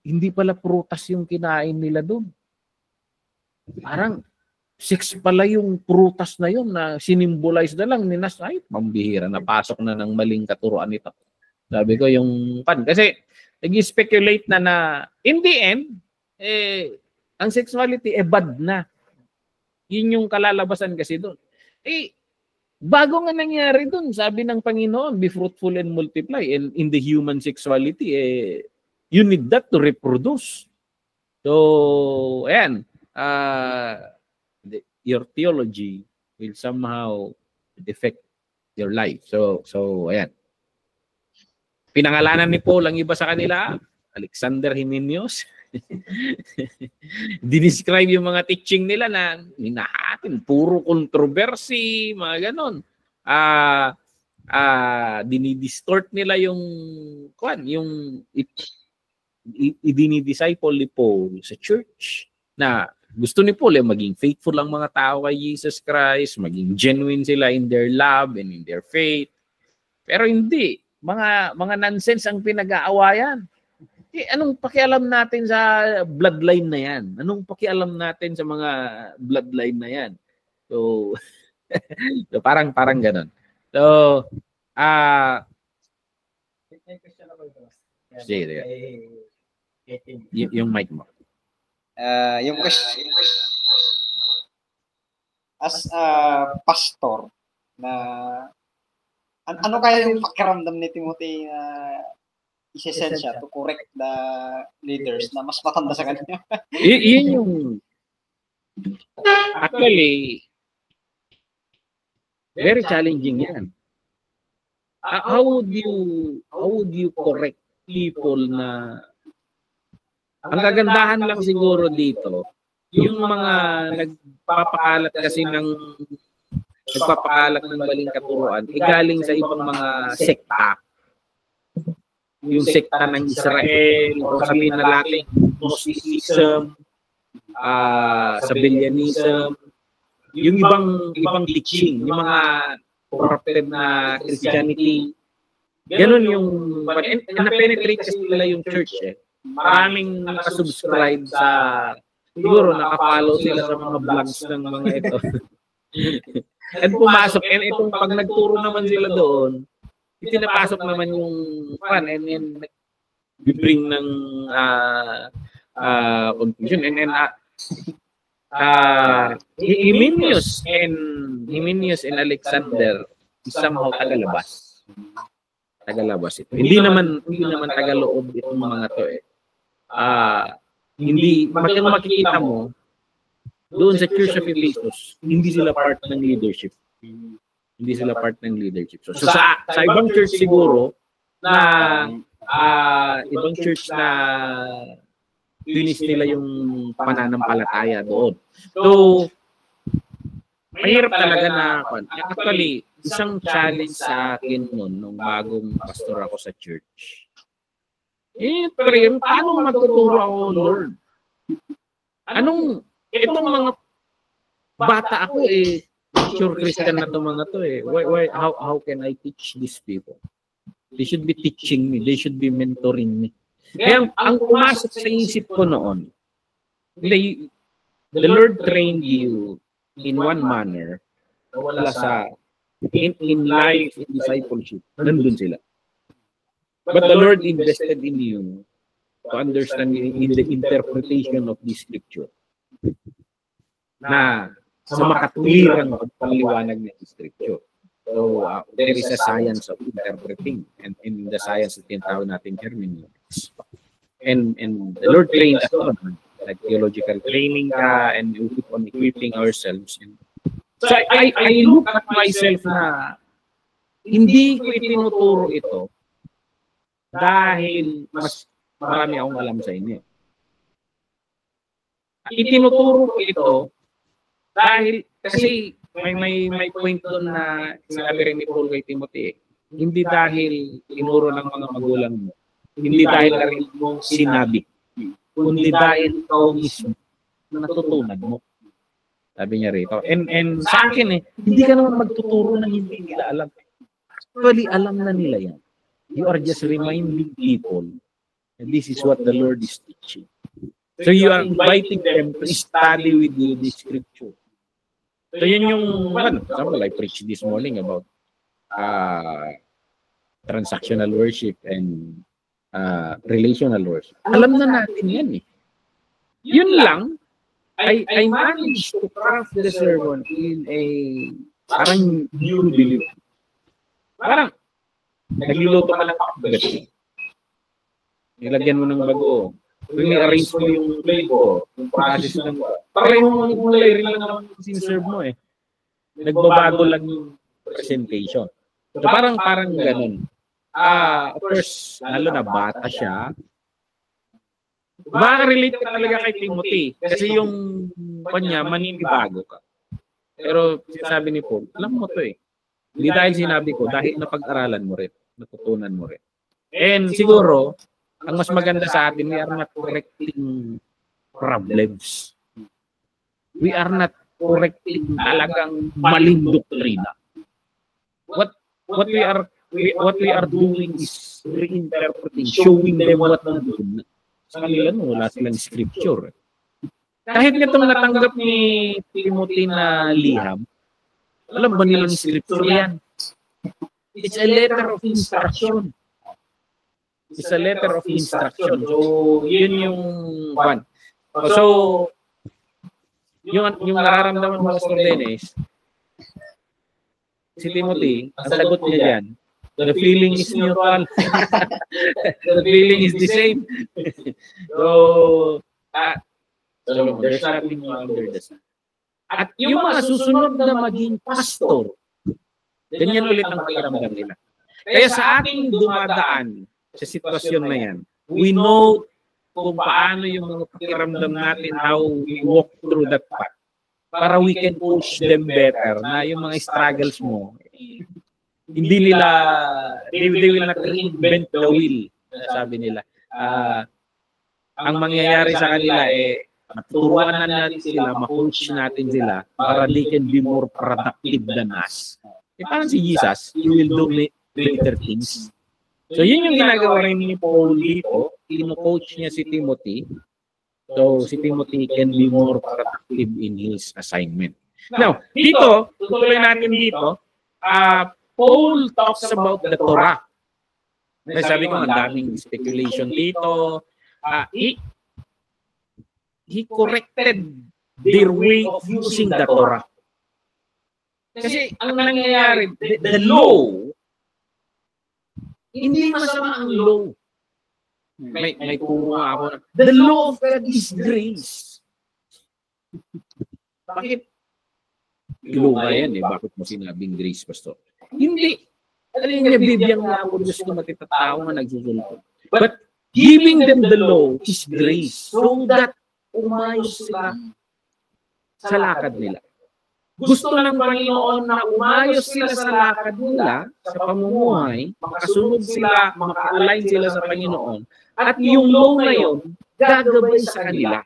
hindi pala prutas yung kinain nila doon. Parang 6 pala yung prutas na yun na sinimbolize na lang. Ay, pambihira, napasok na ng maling katuruan nito. Sabi ko yung kasi nag-speculate na in the end, ang sexuality bad na. Yun yung kalalabasan kasi doon. Bago nga nangyari doon, sabi ng Panginoon, be fruitful and multiply. And in the human sexuality, you need that to reproduce. So, ayan, your theology will somehow affect your life. So ayan. Pinangalanan ni Paul ang iba sa kanila, Alexander Hymenaeus. Dinescribe yung mga teaching nila na hinahatin, puro controversy, mga ganon. Dinidistort nila yung dinidisciple ni Paul sa church na gusto ni Paul maging faithful ang mga tao kay Jesus Christ, maging genuine sila in their love and in their faith. Pero hindi. Mga nonsense ang pinag-aawayan. Anong pakialam natin sa bloodline na yan? Anong pakialam natin sa mga bloodline na yan? So, so parang ganun. So, yung mic mo. Yung question, as a pastor na ano kaya yung pakiramdam ni Timothy na isesend siya to correct the leaders na mas matanda sa kanya? Yun yung actually very challenging yan. How would you correct people na ang kagandahan lang siguro dito yung mga nagpapakalat ng maling katuruan galing sa ibang mga sekta. Yung sekta ng Israel, o sabihin na natin Gnosticism, Sabellianism, yung ibang teaching, yung mga corrupted na Christianity, Ganun yung, na-penetrate kasi nila yung church eh. Maraming nakasubscribe sa, siguro nakapollow sila sa mga vlogs ng mga ito. And pumasok, and itong pag nagturo naman sila doon, itinapasok naman yung fan, and then bibring ng confusion. And then, Hymenius and Alexander somehow tagalabas ito. Hindi naman tagaloob itong mga to eh. Hindi makikita mo doon sa Church of Ephesus, hindi sila part ng leadership. Hindi sila part ng leadership. So sa ibang church siguro na ibang church na finish nila yung pananampalataya doon. So mahirap talaga na actually isang challenge sa akin noon nung bagong pastor ako sa church. Paano magtuturo ako, Lord? Itong mga bata ako sure Christian na itong mga to eh. How can I teach these people? They should be teaching me. They should be mentoring me. Kaya ang pumasok sa isip ko noon, the Lord trained you in one manner, wala sa in life, in discipleship, nandun sila. But the Lord invested in you to understand in the interpretation of this scripture. Na sa makatwirang pagpaliwanag ng scripture. So, there is a science of interpreting, and in the science na tinatawag natin hermeneutics. And the Lord trained us on, like theological training and we keep on equipping ourselves. So I look at myself na hindi ko itinuturo ito dahil mas marami akong alam sa inyo. Itinuturo ko ito dahil kasi may point doon na sinabi rin ni Paul kay Timothy, hindi dahil inuro ng mga magulang mo, hindi dahil na rin mo sinabi, kundi dahil ikaw mismo na natutunan mo. Sabi niya rito. And sa akin hindi ka naman magtuturo ng hindi nila alam. Actually, alam na nila yan. You are just reminding people and this is what the Lord is teaching. So you are inviting them to study with you the scripture. So yun yung, example, I preached this morning about transactional worship and relational worship. Alam na natin yan eh. Yun lang, I managed to craft the sermon in a parang new belief. Parang nagluluto ka lang kapag nilagyan mo ng bago. Rini-arrange mo yung play ko, yung process ng parehong kulay rin lang ang siniserve mo eh. Nagbabago lang yung presentation. So parang ganun. Of course, lalo na bata siya. Baka-relate ka talaga kay Timothy kasi yung kanya maninibago ka. Pero sinasabi ni Paul, alam mo to eh. Hindi dahil sinabi ko, dahil napag-aralan mo rin, natutunan mo rin. And siguro, ang mas maganda sa atin, we are not correcting problems. We are not correcting talagang maling doktrina. What we are doing is reinterpreting, showing them what nandun. Sa kanila wala silang scripture. Kahit itong natanggap ni Timothy na liham, alam ba nilang scripture yan? It's a letter of instruction. It's a letter of instruction. So, yun yung one. So, yung nararamdaman mo sa Dennis, si Timothy, ang sagot niya dyan, the feeling is neutral. The feeling is the same. So there's nothing new under the sun. At yung mga susunod na maging pastor, ganyan ulit ang pakiramdam nila. Kaya sa ating dumadaan sa sitwasyon na yan, we know kung paano yung mga pakiramdam natin, how we walk through that path para we can push them better na yung mga struggles mo, hindi nila, they will not reinvent the wheel, sabi nila. Ang mangyayari sa kanila maturuan na natin sila, ma-coach natin sila para they can be more productive than us. Parang si Jesus, he will do greater things. So, yun yung ginagawa rin ni Paul dito. Tino-coach niya si Timothy. So, si Timothy can be more productive in his assignment. Now, dito, tutuloy natin dito, Paul talks about the Torah. Sabi ko, ang daming speculation dito. He corrected their way of using the Torah. Kasi ang nangyayari, the law, hindi masama ang law. May turo ako na, the law of God is grace. Bakit? Law nga yan eh. Bakit mo sinabing grace, Pastor? Hindi. Alam niya, bibiyang nga ako gusto matitatao na nagsusulpot. But giving them the law is grace. So that umayos sila sa lakad nila. Gusto ng Panginoon na umayos sila sa lakad nila, sa pamumuhay, makasunod sila, maka-align sila sa Panginoon, at yung law na yun, gagabay sa kanila.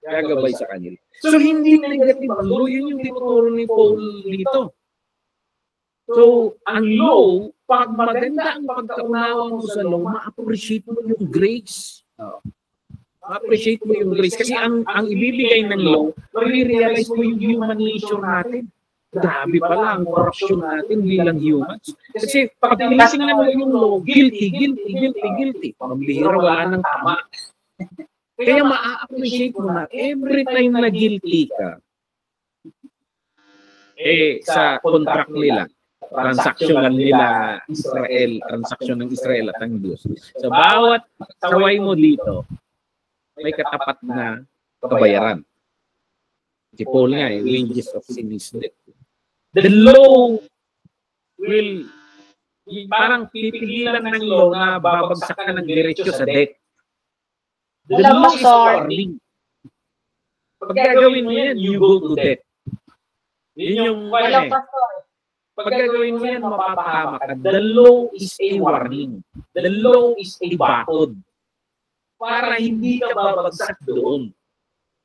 Gagabay sa kanila. So, hindi negative ang law. Yun yung tinuturo ni Paul dito. So, ang law, pag maganda ang pagkaunawa mo sa law, ma-appreciate mo yung grace. Ma-appreciate mo yung grace. Kasi ang ibibigay ng law, ma-realize mo yung human nature natin. Grabe pala ang corruption natin bilang humans. Kasi pag tinitingnan mo yung law, guilty. Pambihira, wala nang tama. Kaya ma-appreciate mo na every time na guilty ka, sa contract nila, transactional nila transaction ng Israel at ng Diyos. So bawat saway mo dito, may katapat na kabayaran. Si Paul nga, wages of sin is death. The law will, parang pipigilan ng law na babagsak ka ng diretsyo sa death. The law is warning. Pag gagawin mo yan, you go to death. Yun yung pag gagawin mo yan, mapapahama ka. The law is a warning. The law is a batod. Para hindi ka babagsak doon.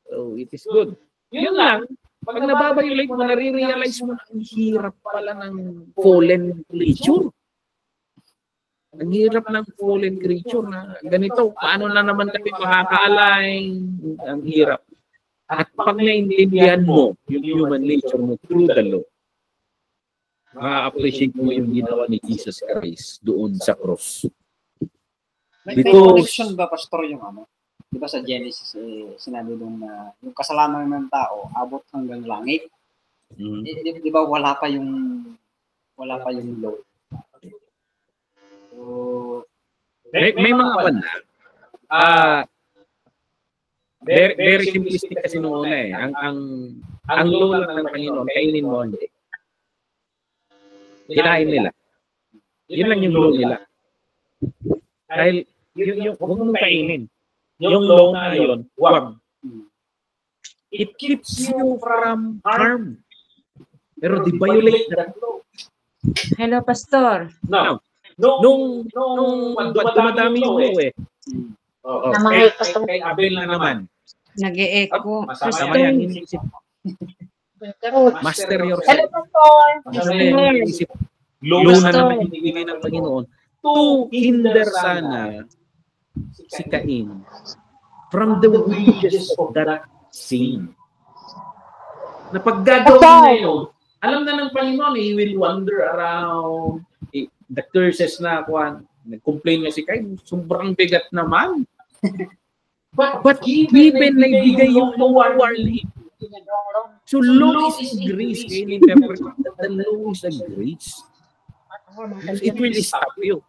So, it is good. Yun lang. Pag nababiolate mo, nare-realize mo na ang hirap pala ng fallen creature. Ang hirap ng fallen creature na ganito. Paano na naman kami makaka-align? Ang hirap. At pag naintindihan mo yung human nature mo through the law, ma-appreciate mo yung ginawa ni Jesus Christ doon sa cross. May connection ba, Pastor, yung ano? Di ba sa Genesis, sinabi doon na yung kasalanan ng tao abot hanggang langit. Di ba wala pa yung law. So, may mga banda. Very simplistic kasi noong una eh. Ang law lang ng Panginoon, kainin mo hindi. Kinain nila. Yun lang yung law nila. Dahil huwag mong kainin. Yung law na yun, wag. It keeps you from harm. Pero di violate that law. Hello, Pastor. Now, nung dumadami yung law eh. Kay Abel na naman. Nag-e-echo. Masama yan, iniisip. Master yourself. Hello, Pastor. Masama yan, iniisip. Law na naman ibigay ng Panginoon. To hinder sana si Cain from the wages of that sin. Na pag gagawin na yun, alam na ng Panginoon, he will wander around. The curses na nag-complain nga si Cain, sobrang bigat naman. But even na ibigay yung warning. So law is grace. Kaya in-interpret that the law is a grace. It will stop you.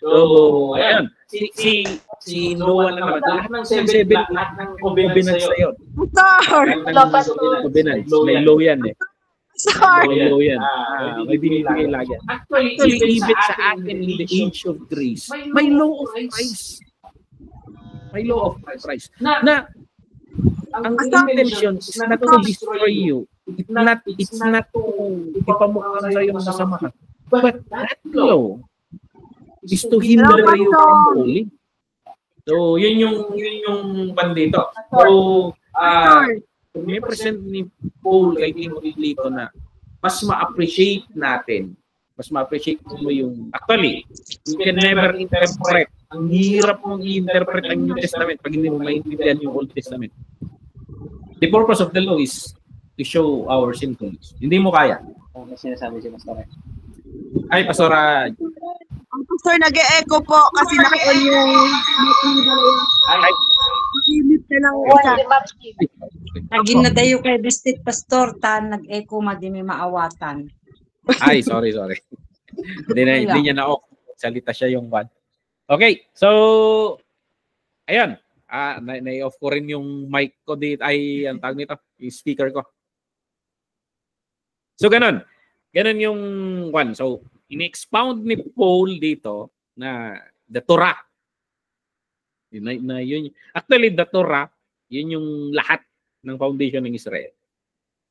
So ayan. Si Noah naman, lahat ng covenants na yun. Covenants. May law yan eh. May law yan. May binibigay lagi. Actually, even sa atin in the age of grace, may law of Christ. May law of Christ. Na ang intention is not to destroy you. It's not to ipamukha sa iyo ng kasamahan. But that law is to hinder you from falling. So, yun yung bandito. So, may present ni Paul kay Timothy dito na mas ma-appreciate natin Mas ma-appreciate mo yung... Actually, you can never interpret. Ang hirap mong i-interpret ang New Testament pag hindi mo maintindihan yung Old Testament. The purpose of the law is to show our sinfulness. Hindi mo kaya. May sinasabi si Pastor. Ay, Pastora. Ang pastor, nag-e-echo po kasi naka-on yung Ay, limit na lang isa. Lagi na dayo kay Bestit Pastor, nag-echo madimi maawatan. ay, sorry. Hindi niya na-off. Salita siya yung one. Okay, so, ayun. Na-off ko rin yung mic ko dito. Ay, ang tawag nito, yung speaker ko. So, ganun. Ganun yung one. So, in-expound ni Paul dito na the Torah. Yun. Actually, the Torah, yun yung lahat ng foundation ng Israel.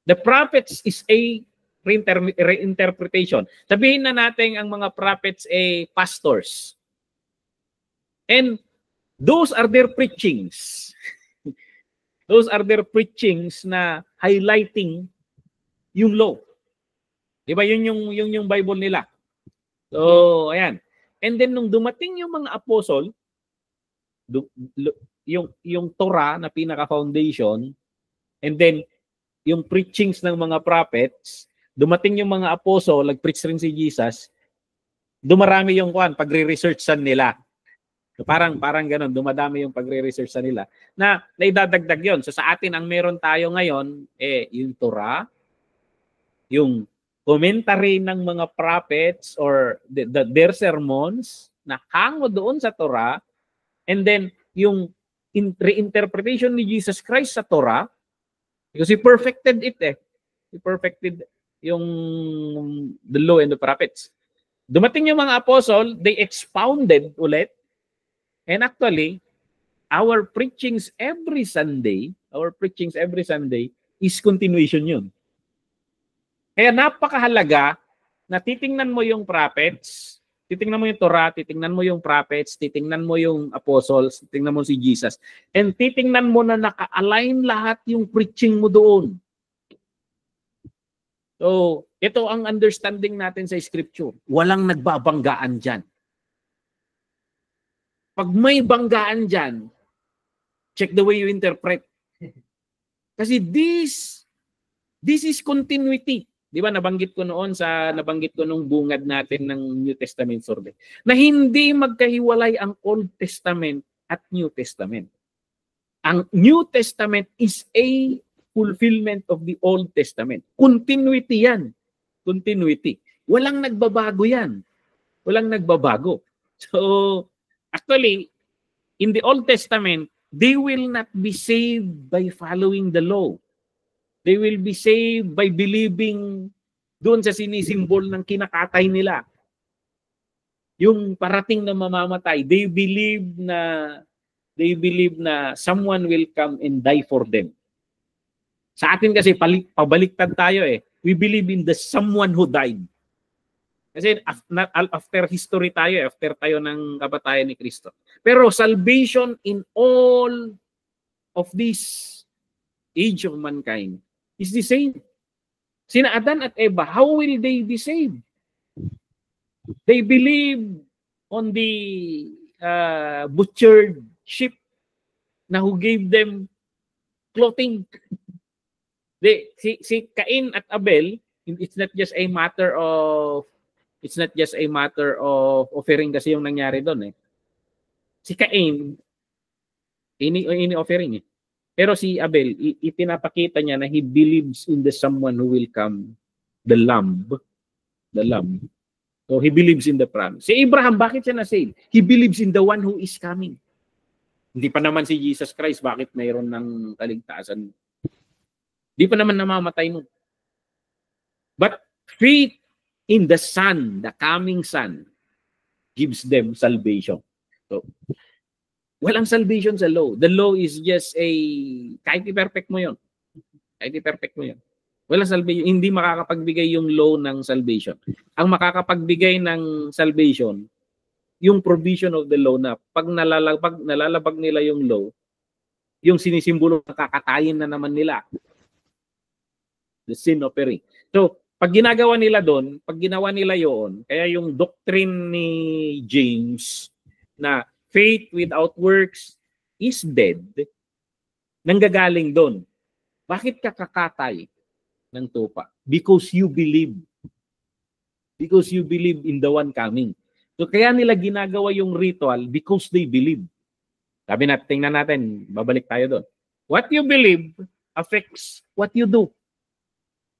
The prophets is a reinterpretation. Sabihin na natin ang mga prophets ay pastors. And those are their preachings. Those are their preachings na highlighting yung law. Diba? Yun yung Bible nila. So, ayan. And then, nung dumating yung mga apostle, yung Torah na pinaka-foundation, and then, yung preachings ng mga prophets, dumating yung mga apostle, nag-preach rin si Jesus, dumarami yung pagre-researchan nila. So, parang ganun, dumadami yung pagre-researchan nila na naidadagdag yon. So, sa atin, ang meron tayo ngayon, yung Torah, yung commentary ng mga prophets or their sermons na hango doon sa Torah, and then yung reinterpretation ni Jesus Christ sa Torah, because He perfected it He perfected yung the law and the prophets. Dumating yung mga apostle, they expounded ulit, and actually, our preachings every Sunday is continuation yun. Kaya napakahalaga na titingnan mo yung prophets, titingnan mo yung Torah, titingnan mo yung prophets, titingnan mo yung apostles, titingnan mo si Jesus, and titingnan mo na naka-align lahat yung preaching mo doon. So, ito ang understanding natin sa Scripture. Walang nagbabanggaan dyan. Pag may banggaan dyan, check the way you interpret. Kasi this is continuity. Di ba nabanggit ko nung bungad natin ng New Testament survey na hindi magkahiwalay ang Old Testament at New Testament. Ang New Testament is a fulfillment of the Old Testament. Continuity yan. Continuity. Walang nagbabago yan. Walang nagbabago. So, actually, in the Old Testament, they will not be saved by following the law. They will be saved by believing doon sa sinisimbol ng kinakatay nila. Yung parating na mamamatay, they believe na someone will come and die for them. Sa atin kasi pabaliktad tayo We believe in the someone who died. Kasi after history tayo, after tayo ng kamatayan ni Kristo. Pero salvation in all of this age of mankind is the same. Sina Adan at Eva, how will they be saved? They believe on the butchered sheep na who gave them clothing. Si Cain at Abel, it's not just a matter of offering kasi yung nangyari doon Si Cain, ini-offering Pero si Abel, ipinapakita niya na he believes in the someone who will come, the lamb. So he believes in the promise. Si Abraham, bakit siya na-save? He believes in the one who is coming. Hindi pa naman si Jesus Christ, bakit mayroon ng kaligtasan? Hindi pa naman namamatay nun. But faith in the Son, the coming Son, gives them salvation. So, walang salvation sa law. The law is just kahit i-perfect mo yun. Walang salvation. Hindi makakapagbigay yung law ng salvation. Ang makakapagbigay ng salvation, yung provision of the law na pag nalalabag nila yung law, yung sinisimbolo na kakatayin na naman nila. The sin offering. So, pag ginagawa nila doon, pag ginawa nila yon, kaya yung doctrine ni James na faith without works is dead, nanggagaling doon. Bakit ka kakatay ng tupa? Because you believe. Because you believe in the one coming. So kaya nila ginagawa yung ritual because they believe. Sabi natin, tingnan natin, babalik tayo doon. What you believe affects what you do.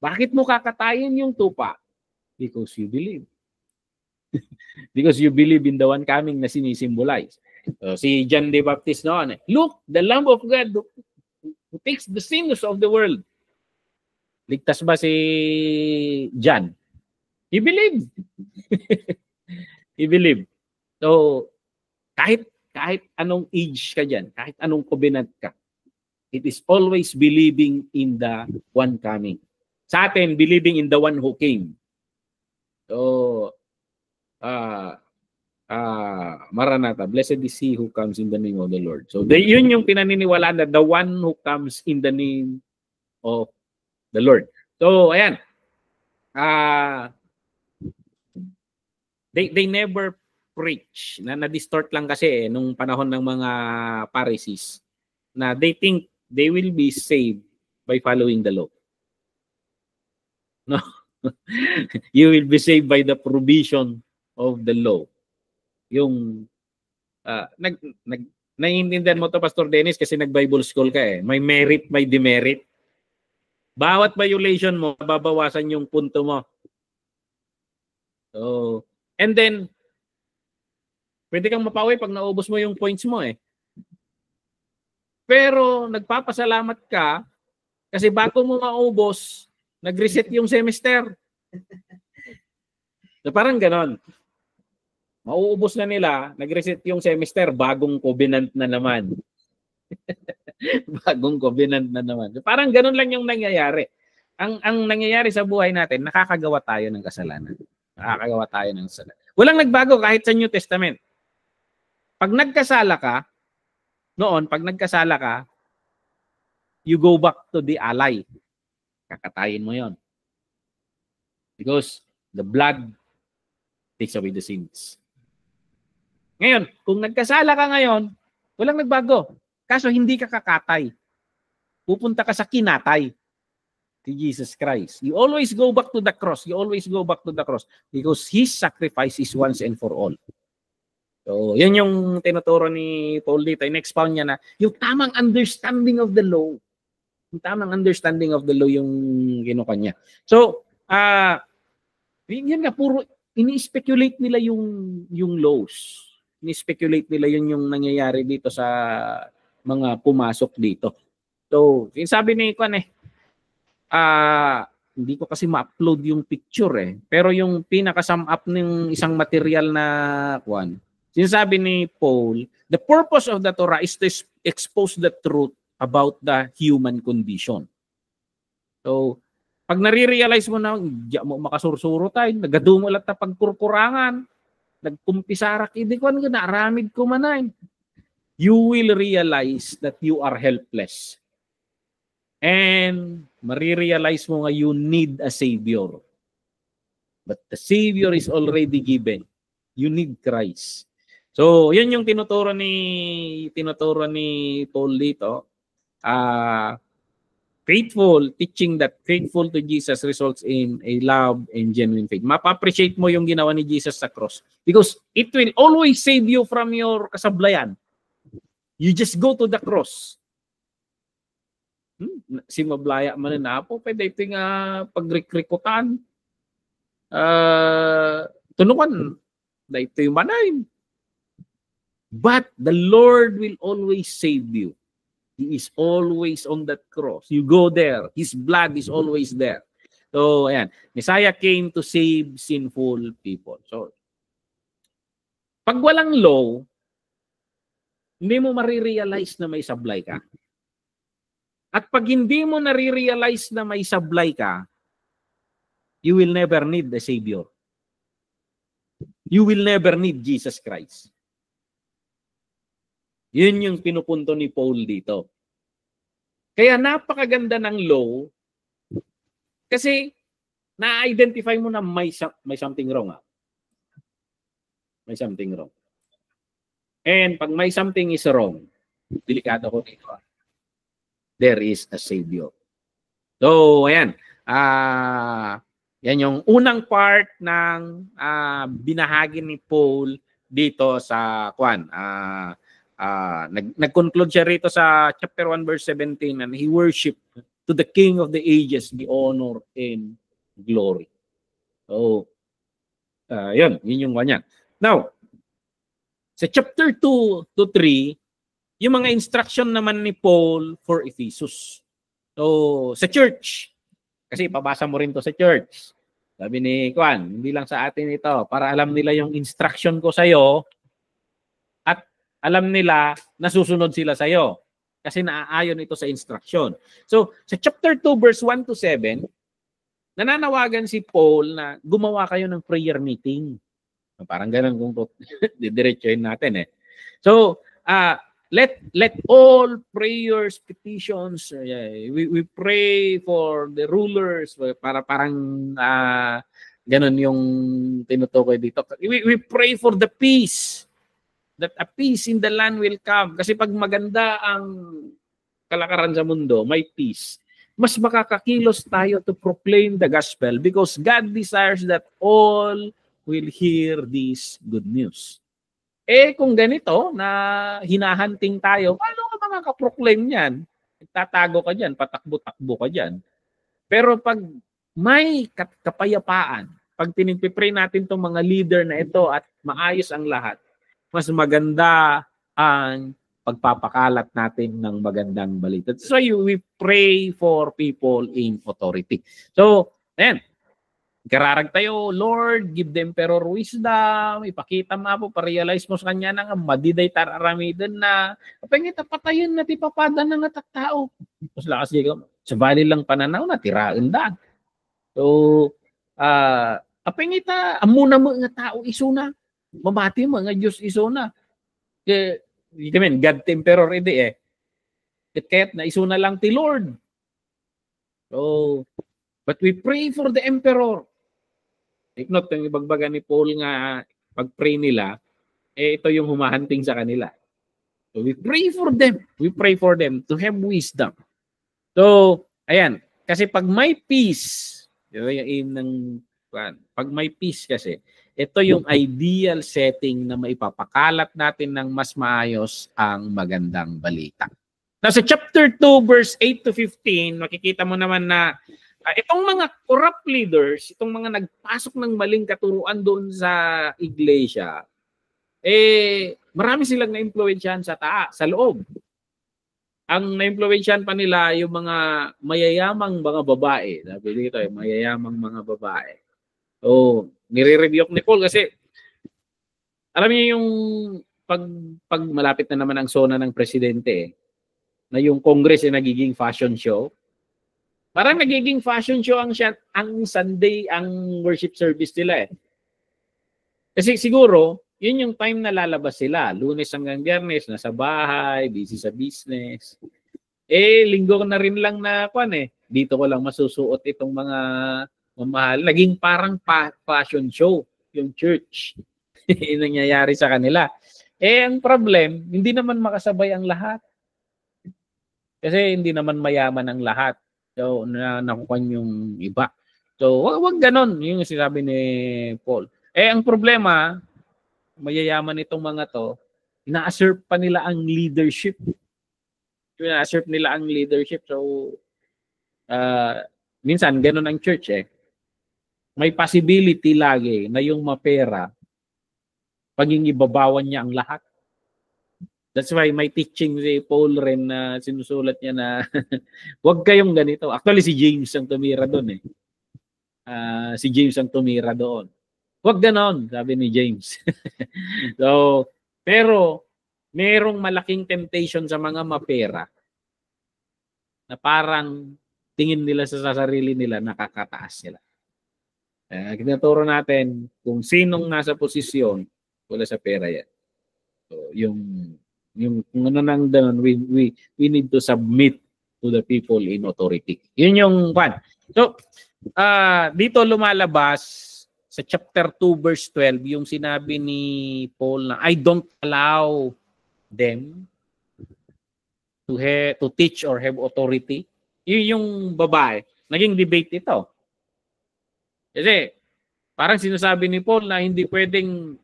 Bakit mo kakatayin yung tupa? Because you believe. Because you believe in the one coming na sinisimbolize. So, si John the Baptist noon, look, the Lamb of God who takes the sins of the world. Ligtas ba si John? He believed. He believed. So, kahit anong age ka dyan, kahit anong covenant ka, it is always believing in the one coming. Sa atin, believing in the one who came. So, Maranatha, blessed is he who comes in the name of the Lord. So, yun yung pinaniniwalaan na the one who comes in the name of the Lord. So, ayan. They never preach. Na-distort lang kasi nung panahon ng mga Pharisees na they think they will be saved by following the law. No. You will be saved by the provision of the law. Yung naiintindihan mo to, Pastor Dennis, kasi nag-Bible school ka eh. May merit, may demerit. Bawat violation mo, babawasan yung punto mo. So, and then, pwede kang mapawi pag naubos mo yung points mo eh. Pero, nagpapasalamat ka kasi bago mo maubos, nag-reset yung semester. So, parang ganon. Mauubos na nila, nag-reset yung semester, bagong covenant na naman. Bagong covenant na naman. So, parang ganon lang yung nangyayari. Ang nangyayari sa buhay natin, nakakagawa tayo ng kasalanan. Nakakagawa tayo ng kasalanan. Walang nagbago kahit sa New Testament. Pag nagkasala ka, pag nagkasala ka, you go back to the ally. Kakatayin mo yon. Because the blood takes away the sins. Ngayon, kung nagkasala ka ngayon, walang nagbago. Kaso hindi ka kakatay. Pupunta ka sa kinatay. Si Jesus Christ. You always go back to the cross. You always go back to the cross. Because His sacrifice is once and for all. So, yan yung tinuturo ni Paul dito. In-expound niya na yung tamang understanding of the law. Yung tamang understanding of the law yung kinuha niya. So, yan nga, puro ini-speculate nila yung laws. Ini-speculate nila yun yung nangyayari dito sa mga pumasok dito. So, sabi ni Kwan hindi ko kasi ma-upload yung picture eh. Pero yung pinaka-sum up ng isang material na Kwan, sinasabi ni Paul, the purpose of the Torah is to expose the truth about the human condition. So, pag nare-realize mo na, mo makasursuro tayo, nagadumulat na pagkurkurangan, nagkumpisarak, hindi ko naaramid ko manay. You will realize that you are helpless. And marirealize mo nga you need a Savior. But the Savior is already given. You need Christ. So, yun yung tinuturo ni Paul dito. Faithful, teaching that faithful to Jesus results in a love and genuine faith. Mapa-appreciate mo yung ginawa ni Jesus sa cross because it will always save you from your kasablayan. You just go to the cross. Si mablaya man na po, pwede ito nga pagrikrikutan. Tunukan, na ito yung manayin. But the Lord will always save you. He is always on that cross. You go there. His blood is always there. So, ayan. Messiah came to save sinful people. So, pag walang law, hindi mo marirealize na may sablay ka. At pag hindi mo nare-realize na may sablay ka, you will never need a Savior. You will never need Jesus Christ. Yun yung pinupunto ni Paul dito. Kaya napakaganda ng law kasi na-identify mo na may something wrong. May something wrong. And pag may something is wrong, delikado ko dito. There is a Savior. So, ayan. Yan yung unang part ng binahagi ni Paul dito sa Kwan. Nag-conclude siya rito sa chapter 1 verse 17, and he worshiped to the King of the ages the honor and glory. So, yun yung kanya. Now, sa chapter 2 to 3, yung mga instruction naman ni Paul for Ephesus. So, sa church, kasi pabasa mo rin to sa church. Sabi ni Kwan, hindi lang sa atin ito, para alam nila yung instruction ko sa'yo, at alam nila na susunod sila sa'yo. Kasi naaayon ito sa instruction. So, sa chapter 2, verse 1 to 7, nananawagan si Paul na gumawa kayo ng prayer meeting. Parang ganun kung didiretsuhin natin eh. So, let all prayers, petitions, we pray for the rulers, para parang ganun yung tinutukoy dito. We pray for the peace, that a peace in the land will come. Kasi pag maganda ang kalakaran sa mundo, may peace, mas makakakilos tayo to proclaim the gospel because God desires that all will hear this good news. Kung ganito na hinahunting tayo, paano ka makaka-proclaim yan? Tatago ka dyan, patakbo-takbo ka dyan. Pero pag may kapayapaan, pag pinipray natin itong mga leader na ito at maayos ang lahat, mas maganda ang pagpapakalat natin ng magandang balita. So we pray for people in authority. So, ayan. Kararag tayo, Lord, give them emperor wisdom, ipakita mo po, pa-realize mo sa kanya na nga, madiday tararamidan na, kapag patayin na tipapada na nga tao. Tapos lakas diyo, sa bali lang pananaw na, tiraan daan. So, kapag amuna mo nga tao isuna, mabati mo nga Diyos isuna. God emperor edi eh. Kaya't na isuna lang ti Lord. So, but we pray for the emperor. If not, yung ibagbaga ni Paul nga pag-pray nila, ito yung humahanting sa kanila. So we pray for them. We pray for them to have wisdom. So, ayan. Kasi pag may peace, pag may peace kasi, ito yung ideal setting na maipapakalat natin ng mas maayos ang magandang balita. Now, sa chapter 2, verse 8 to 15, makikita mo naman na itong mga corrupt leaders, itong mga nagpasok ng maling katuruan doon sa iglesia, marami silang na-impluwensyahan sa loob. Ang na-impluwensyahan pa nila yung mga mayayamang mga babae. Sabi dito, mayayamang mga babae. So, nire-rebuke ni Paul kasi alam niyo yung pag malapit na naman ang sona ng presidente, na yung Congress ay nagiging fashion show. Parang nagiging fashion show ang Sunday, ang worship service nila eh. Kasi siguro, yun yung time na lalabas sila. Lunes hanggang Biyernes, nasa bahay, busy sa business. Linggo na rin lang na dito ko lang masusuot itong mga mamahal. Naging parang fashion show yung church. Nangyayari sa kanila. Ang problem, hindi naman makasabay ang lahat. Kasi hindi naman mayaman ang lahat. So, nakukuha yung iba. So, wag ganon yung sinabi ni Paul. Ang problema, mayayaman itong mga to, ina-assert pa nila ang leadership. Ina-assert nila ang leadership. So, minsan, ganon ang church eh. May possibility lagi na yung mapera, paging ibabawan niya ang lahat. That's why may teaching si Paul rin na sinusulat niya na huwag kayong ganito. Actually, si James ang tumira doon eh. Si James ang tumira doon. Huwag ganon, sabi ni James. So, pero merong malaking temptation sa mga mapera na parang tingin nila sa sarili nila nakakataas sila. Tinuturo natin kung sinong nasa posisyon, wala sa pera yan. So, yung kung ano nang danon, we need to submit to the people in authority. Yun yung So, dito lumalabas sa chapter 2 verse 12 yung sinabi ni Paul na I don't allow them to teach or have authority. Yun yung babae. Naging debate ito. Kasi parang sinasabi ni Paul na hindi pwedeng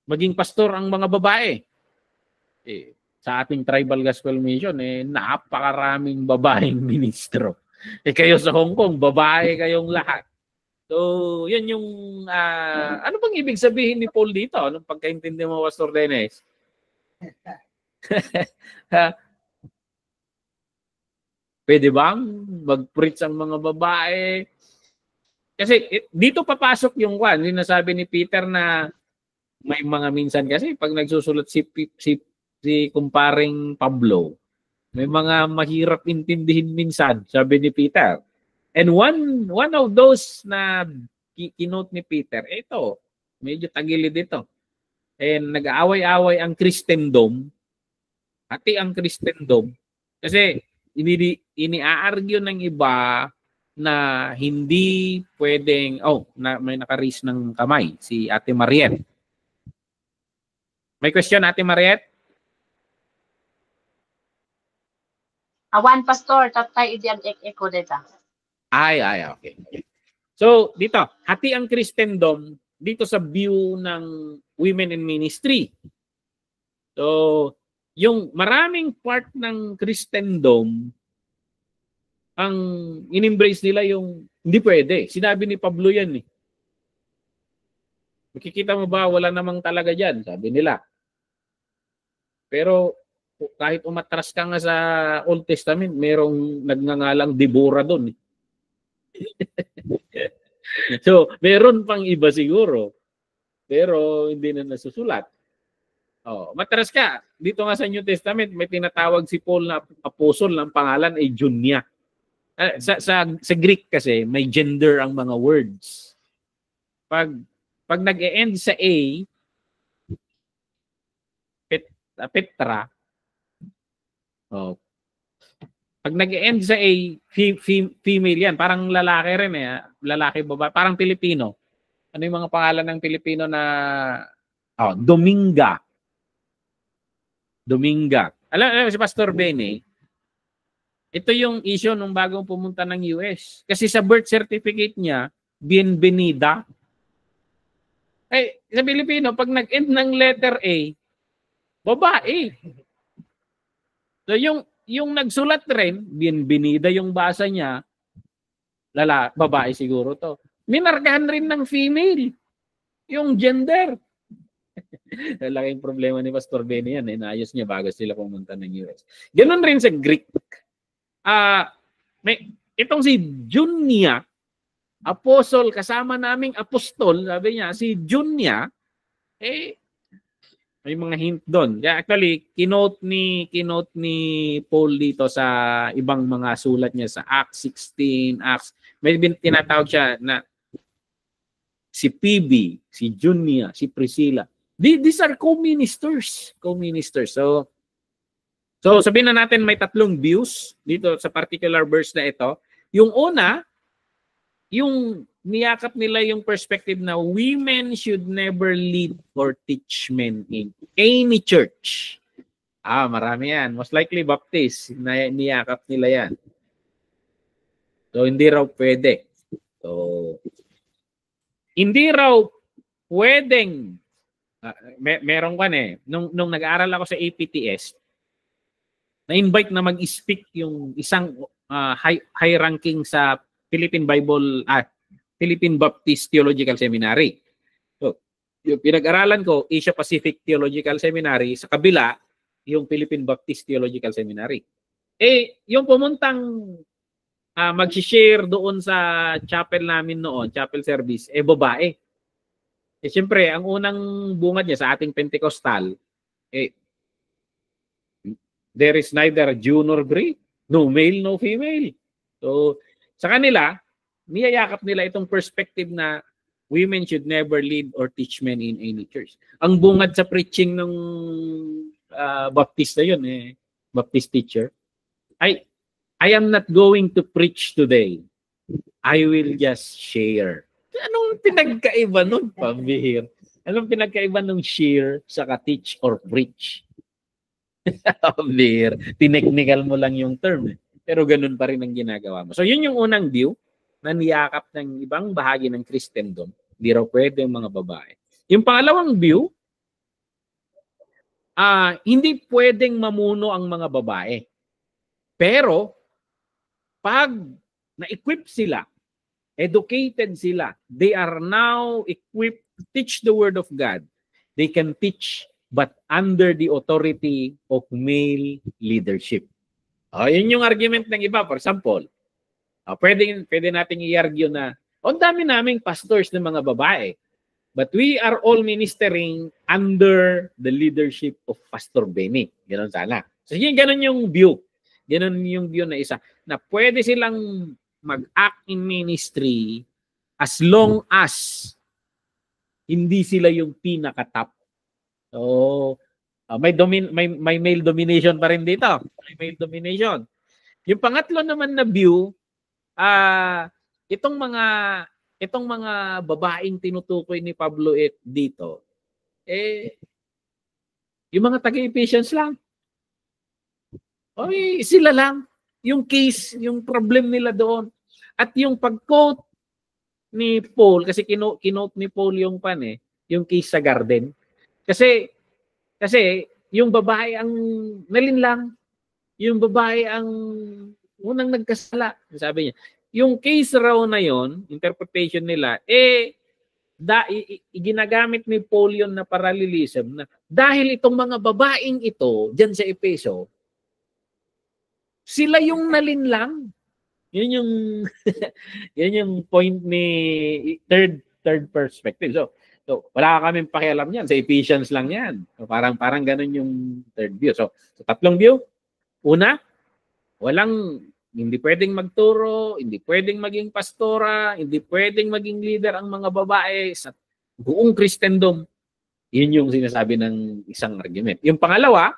maging pastor ang mga babae. Sa ating tribal gospel mission, napakaraming babaeng ministro. Kayo sa Hong Kong, babae kayong lahat. So, yan yung, ano bang ibig sabihin ni Paul dito? Anong pagkaintindi mo, Pastor Dennis? Pwede bang mag-preach ang mga babae? Kasi dito papasok yung sinasabi ni Peter na may mga minsan kasi pag nagsusulat si kumparing Pablo, may mga mahirap intindihin minsan, sabi ni Peter. And one of those na kinote ni Peter, ito, medyo tagilid ito. And nag-aaway-away ang Christendom, pati ang Christendom, kasi ini-argue ng iba na hindi pwedeng, may naka-raise ng kamay, si Ate Mariette. May question, Ate Mariette? Awan, Pastor, tatay idiyan ko dito. Ay, okay. So, dito, hati ang Christendom dito sa view ng women in ministry. So, yung maraming part ng Christendom, ang in-embrace nila yung hindi pwede. Sinabi ni Pablo yan eh. Makikita mo ba, wala namang talaga dyan, sabi nila. Pero kahit umatras ka nga sa Old Testament, merong nagngangalang Deborah doon. So, meron pang iba siguro. Pero hindi na nasusulat. Matras ka. Dito nga sa New Testament, may tinatawag si Paul na apostle ng pangalan ay Junia. Sa Greek kasi, may gender ang mga words. Pag nag-e-end sa A, Petra, pag nag-e-end sa A, female yan. Parang lalaki rin lalaki, babae. Parang Pilipino. Ano yung mga pangalan ng Pilipino na Dominga. Alam si Pastor Benny, ito yung issue nung bagong pumunta ng US. Kasi sa birth certificate niya, Bienvenida. Sa Pilipino, pag nag-end ng letter A, babae. So yung nagsulat rin, Bienvenida yung basa niya, babae siguro to. Minarkahan rin ng female yung gender. Laking problema ni Pastor Benny yan. Inayos niya bago sila pumunta ng US. Ganon rin sa Greek. Itong si Junia, apostle, kasama naming apostol, sabi niya, si Junia, may mga hint doon. Actually, kinote ni Paul dito sa ibang mga sulat niya sa Acts 16, may tinatawag siya na si Phoebe, si Junia, si Priscilla. These are co-ministers. So sabihin na natin may tatlong views dito sa particular verse na ito. Yung una, yung niyakap nila yung perspective na women should never lead or teach men in any church. Marami yan. Most likely Baptist, niyakap nila yan. So hindi raw pwede. So hindi raw pwedeng meron nung nag-aaral ako sa APTS, na-invite na mag-speak yung isang high ranking sa Philippine Baptist Theological Seminary. So, yung pinag-aralan ko, Asia Pacific Theological Seminary, sa kabila, yung Philippine Baptist Theological Seminary. Yung pumuntang mag-share doon sa chapel namin noon, chapel service, babae. Siyempre, ang unang bungad niya sa ating Pentecostal, there is neither Jew nor Greek, no male, no female. So, sa kanila, niyayakap nila itong perspective na women should never lead or teach men in any church. Ang bungad sa preaching ng Baptist na yun, Baptist teacher, I am not going to preach today I will just share. Anong pinagkaiba nun, pambihir? Anong pinagkaiba nung share sa teach or preach? Pambihir. Tinechnical mo lang yung term. Pero ganun pa rin ang ginagawa mo. So yun yung unang view na niyakap ng ibang bahagi ng Christendom. Hindi raw pwede yung mga babae. Yung pangalawang view, hindi pwedeng mamuno ang mga babae. Pero, pag na-equip sila, educated sila, they are now equipped to teach the Word of God. They can teach, but under the authority of male leadership. Yun yung argument ng iba. For example, pwede nating i-argue na, ang dami naming pastors ng mga babae. But we are all ministering under the leadership of Pastor Benny. Ganon sana. So ganon yung view. Ganon yung view na isa. Na pwede silang mag-act in ministry as long as hindi sila yung pinaka-top. So, may male domination pa rin dito. May male domination. Yung pangatlo naman na view, itong mga babaeng tinutukoy ni Pablo dito, yung mga taga-Ephesians lang. Sila lang. Yung case, yung problem nila doon. At yung pag-quote ni Paul, kasi kinote ni Paul yung yung case sa garden. Kasi yung babae ang nalinlang. Yung babae ang unang nagkasala. Sabi niya. Yung case raw na yon, interpretation nila, ginagamit ni Paul yun na parallelism na dahil itong mga babaeng ito, dyan sa Efeso, sila yung nalinlang. Yun yung yun yung point ni third perspective. So wala kaming pakialam yan. Sa Ephesians lang yan. So, parang ganun yung third view. So tatlong view. Una, hindi pwedeng magturo, hindi pwedeng maging pastora, hindi pwedeng maging leader ang mga babae sa buong Christendom. Yun yung sinasabi ng isang argument. Yung pangalawa,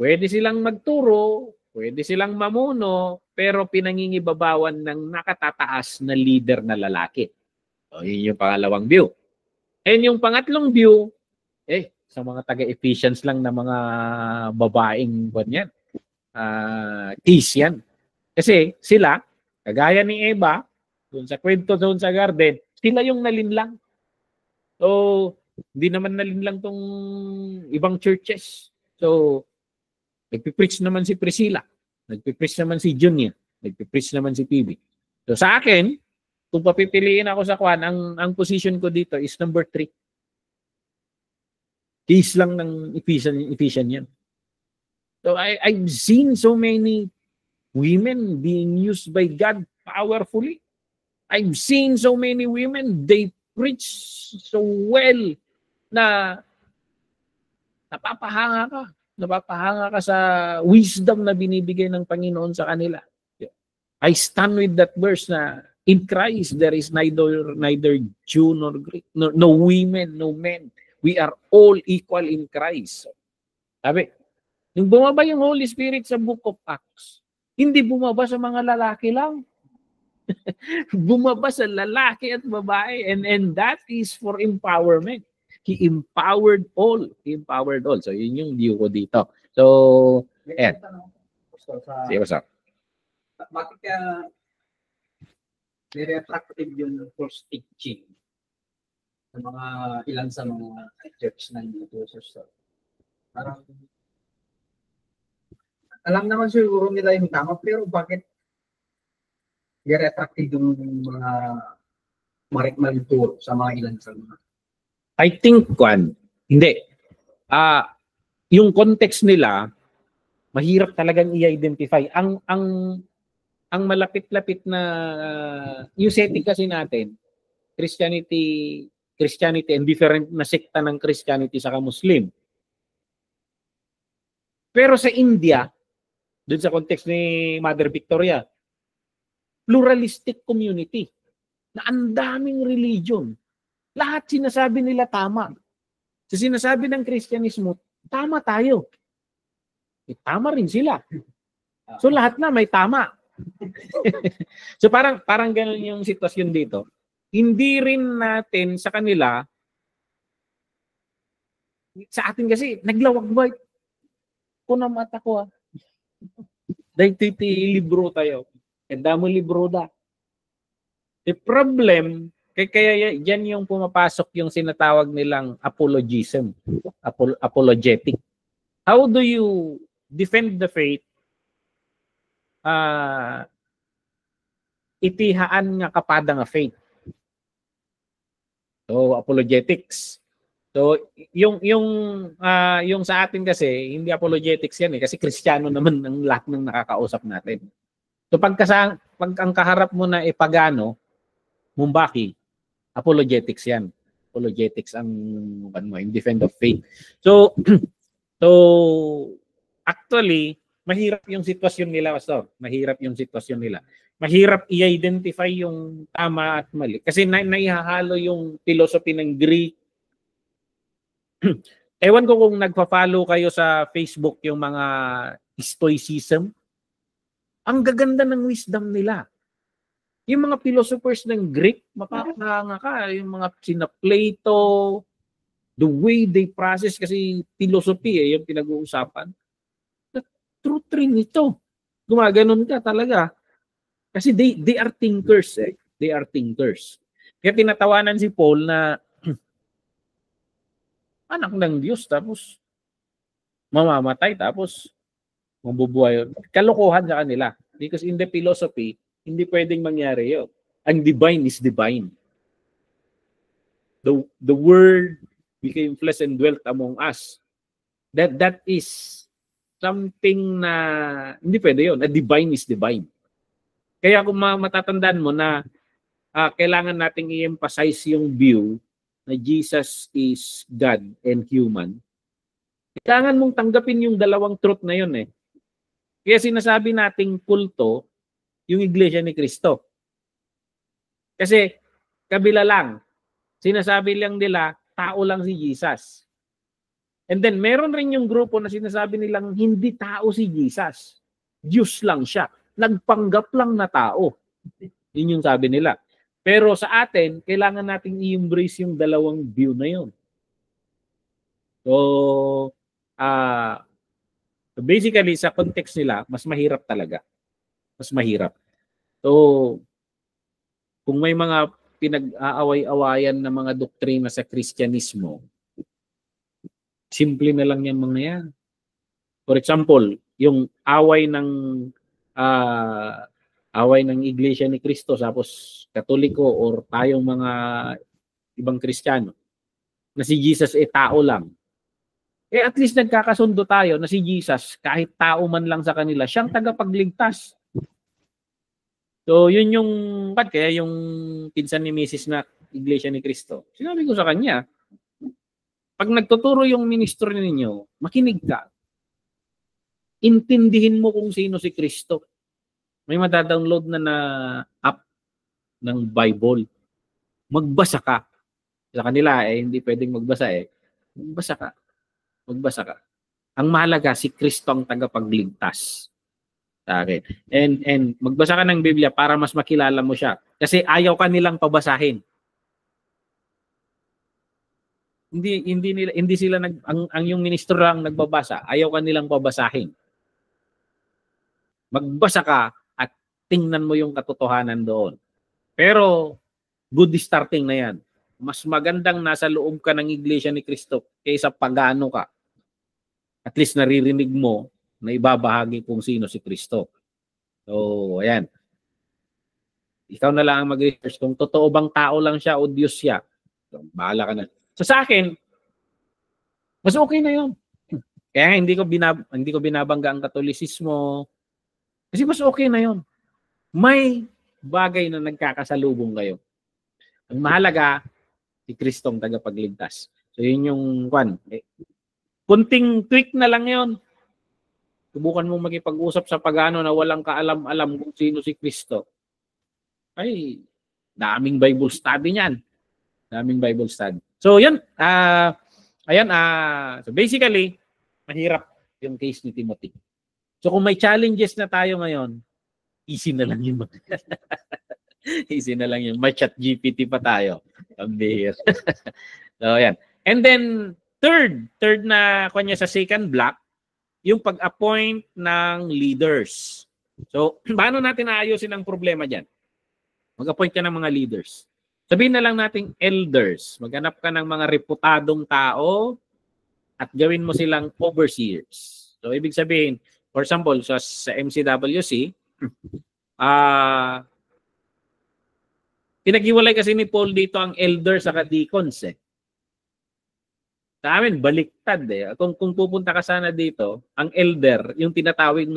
pwede silang magturo, pwede silang mamuno, pero pinangingibabawan ng nakatataas na leader na lalaki. So, yun yung pangalawang view. And yung pangatlong view, sa mga taga-Ephesians lang na mga babaeng ganyan. Case yan. Kasi sila, kagaya ni Eva, doon sa kwento doon sa garden, sila yung nalinlang. So, hindi naman nalinlang tong ibang churches. So, nagpipreach naman si Priscilla, nagpipreach naman si Junia, nagpipreach naman si PB. So, sa akin, kung papipiliin ako sa kwan, ang position ko dito is number 3. Case lang ng Ephesian yan. So I've seen so many women being used by God powerfully. I've seen so many women, they preach so well na napapahanga ka sa wisdom na binibigay ng Panginoon sa kanila. I stand with that verse na in Christ there is neither Jew nor Greek, no women, no men. We are all equal in Christ. Sabi, nung bumaba yung Holy Spirit sa Book of Acts, hindi bumaba sa mga lalaki lang. Bumaba sa lalaki at babae. And that is for empowerment. He empowered all. So, yun yung view ko dito. So, sige, what's up? Bakit kaya very attractive yung false teaching sa mga ilan sa mga church na dito sa parang alam naman siguro nila yung tama, pero bakit very attractive yung mga marikmalito sa mga ilan sa mga? I think, hindi. Yung context nila, mahirap talagang i-identify. Ang malapit-lapit na yung setting kasi natin, Christianity and different na sekta ng Christianity saka Muslim. Pero sa India, doon sa context ni Mother Victoria, pluralistic community na ang daming religion. Lahat sinasabi nila tama. Sa sinasabi ng Kristyanismo, tama tayo. Tama rin sila. So lahat na may tama. So parang ganun yung sitwasyon dito. Hindi rin natin sa kanila, sa atin kasi naglawag ba ko na mata ko dahil libro tayo. Damo libro da. The problem, kaya yan yung pumapasok yung sinatawag nilang apologism, apologetic. How do you defend the faith? Itihaan nga kapada nga faith. So apologetics. So yung sa atin kasi hindi apologetics yan kasi Kristiyano naman ang lahat ng nakakausap natin. So pag ang kaharap mo na pagano, Mumbaki, apologetics yan. Apologetics ang in defend of faith. So actually mahirap yung sitwasyon nila, Pastor. Mahirap yung sitwasyon nila. Mahirap i-identify yung tama at mali. Kasi naihahalo yung philosophy ng Greek. Ewan ko kung nagpa-follow kayo sa Facebook yung mga Stoicism. Ang gaganda ng wisdom nila. Yung mga philosophers ng Greek, mapapahanga ka. Yung mga sina Plato, the way they process, kasi philosophy yung pinag-uusapan. The truth rin ito. Gumaganon ka talaga. Kasi they are thinkers. They are thinkers. Kaya tinatawanan si Paul na anak ng Diyos, tapos mamamatay, tapos mabubuhay. Kalokohan sa kanila. Because in the philosophy, hindi pwedeng mangyari yun. Ang divine is divine. The word became flesh and dwelt among us. That is something na hindi pwede yun. A divine is divine. Kaya kung matatandaan mo na kailangan nating i-emphasize yung view na Jesus is God and human, kailangan mong tanggapin yung dalawang truth na yun Kaya sinasabi nating kulto yung Iglesia ni Cristo. Kasi kabila lang, sinasabi lang nila, tao lang si Jesus. And then meron rin yung grupo na sinasabi nilang hindi tao si Jesus. Diyos lang siya. Nagpanggap lang na tao. Yun yung sabi nila. Pero sa atin, kailangan nating i-embrace yung dalawang view na yun. So basically, sa context nila, mas mahirap talaga. Mas mahirap. So, kung may mga pinag-aaway-awayan na mga doktrina sa Kristyanismo, simple na lang yan mga yan. For example, yung away ng Iglesia ni Cristo tapos Katoliko or tayong mga ibang Kristiyano na si Jesus tao lang. At least nagkakasundo tayo na si Jesus, kahit tao man lang sa kanila, siyang tagapagligtas. So, yun yung, kaya yung pinsan ni Mrs. na Iglesia ni Cristo, sinabi ko sa kanya, pag nagtuturo yung ministro ninyo, makinig ka. Intindihin mo kung sino si Cristo. May madadownload na app ng Bible. Magbasa ka. Sa kanila, hindi pwedeng magbasa Magbasa ka. Magbasa ka. Ang mahalaga, si Kristo ang tagapagligtas sa akin. And magbasa ka ng Biblia para mas makilala mo siya. Kasi ayaw ka nilang pabasahin. Hindi sila ang yung ministro lang nagbabasa. Ayaw ka nilang pabasahin. Magbasa ka at tingnan mo yung katotohanan doon. Pero good starting na yan. Mas magandang nasa loob ka ng Iglesia ni Cristo kaysa pagano ka. At least naririnig mo na ibabahagi kung sino si Cristo. So, ayan. Ikaw na lang ang mag-research kung totoo bang tao lang siya o Diyos siya. So, bahala ka na. So, sa akin, mas okay na yun. Kaya hindi ko binabangga ang Katolisismo. Kasi mas okay na yun. May bagay na nagkakasalubong kayo. Ang mahalaga, si Kristong tagapagligtas. So, yun yung kunting tweak na lang yun. Subukan mong makipag-usap sa pagano na walang kaalam-alam kung sino si Kristo. Ay, daming Bible study niyan. Daming Bible study. So, yun. So, basically, mahirap yung case ni Timothy. So, kung may challenges na tayo ngayon, Easy na lang yung easy na lang yung may chat GPT pa tayo. Pambihir. So, yan. And then, third na kanya sa second block, yung pag-appoint ng leaders. So, paano natin aayusin ang problema dyan? Mag-appoint ka ng mga leaders. Sabihin na lang nating elders. Maghanap ka ng mga reputadong tao at gawin mo silang overseers. So, ibig sabihin, for example, sa MCWC, pinag-iwalay kasi ni Paul dito ang elders sa deacons eh. Sa amin, baliktad eh. Kung pupunta ka sana dito, ang elder, yung tinatawag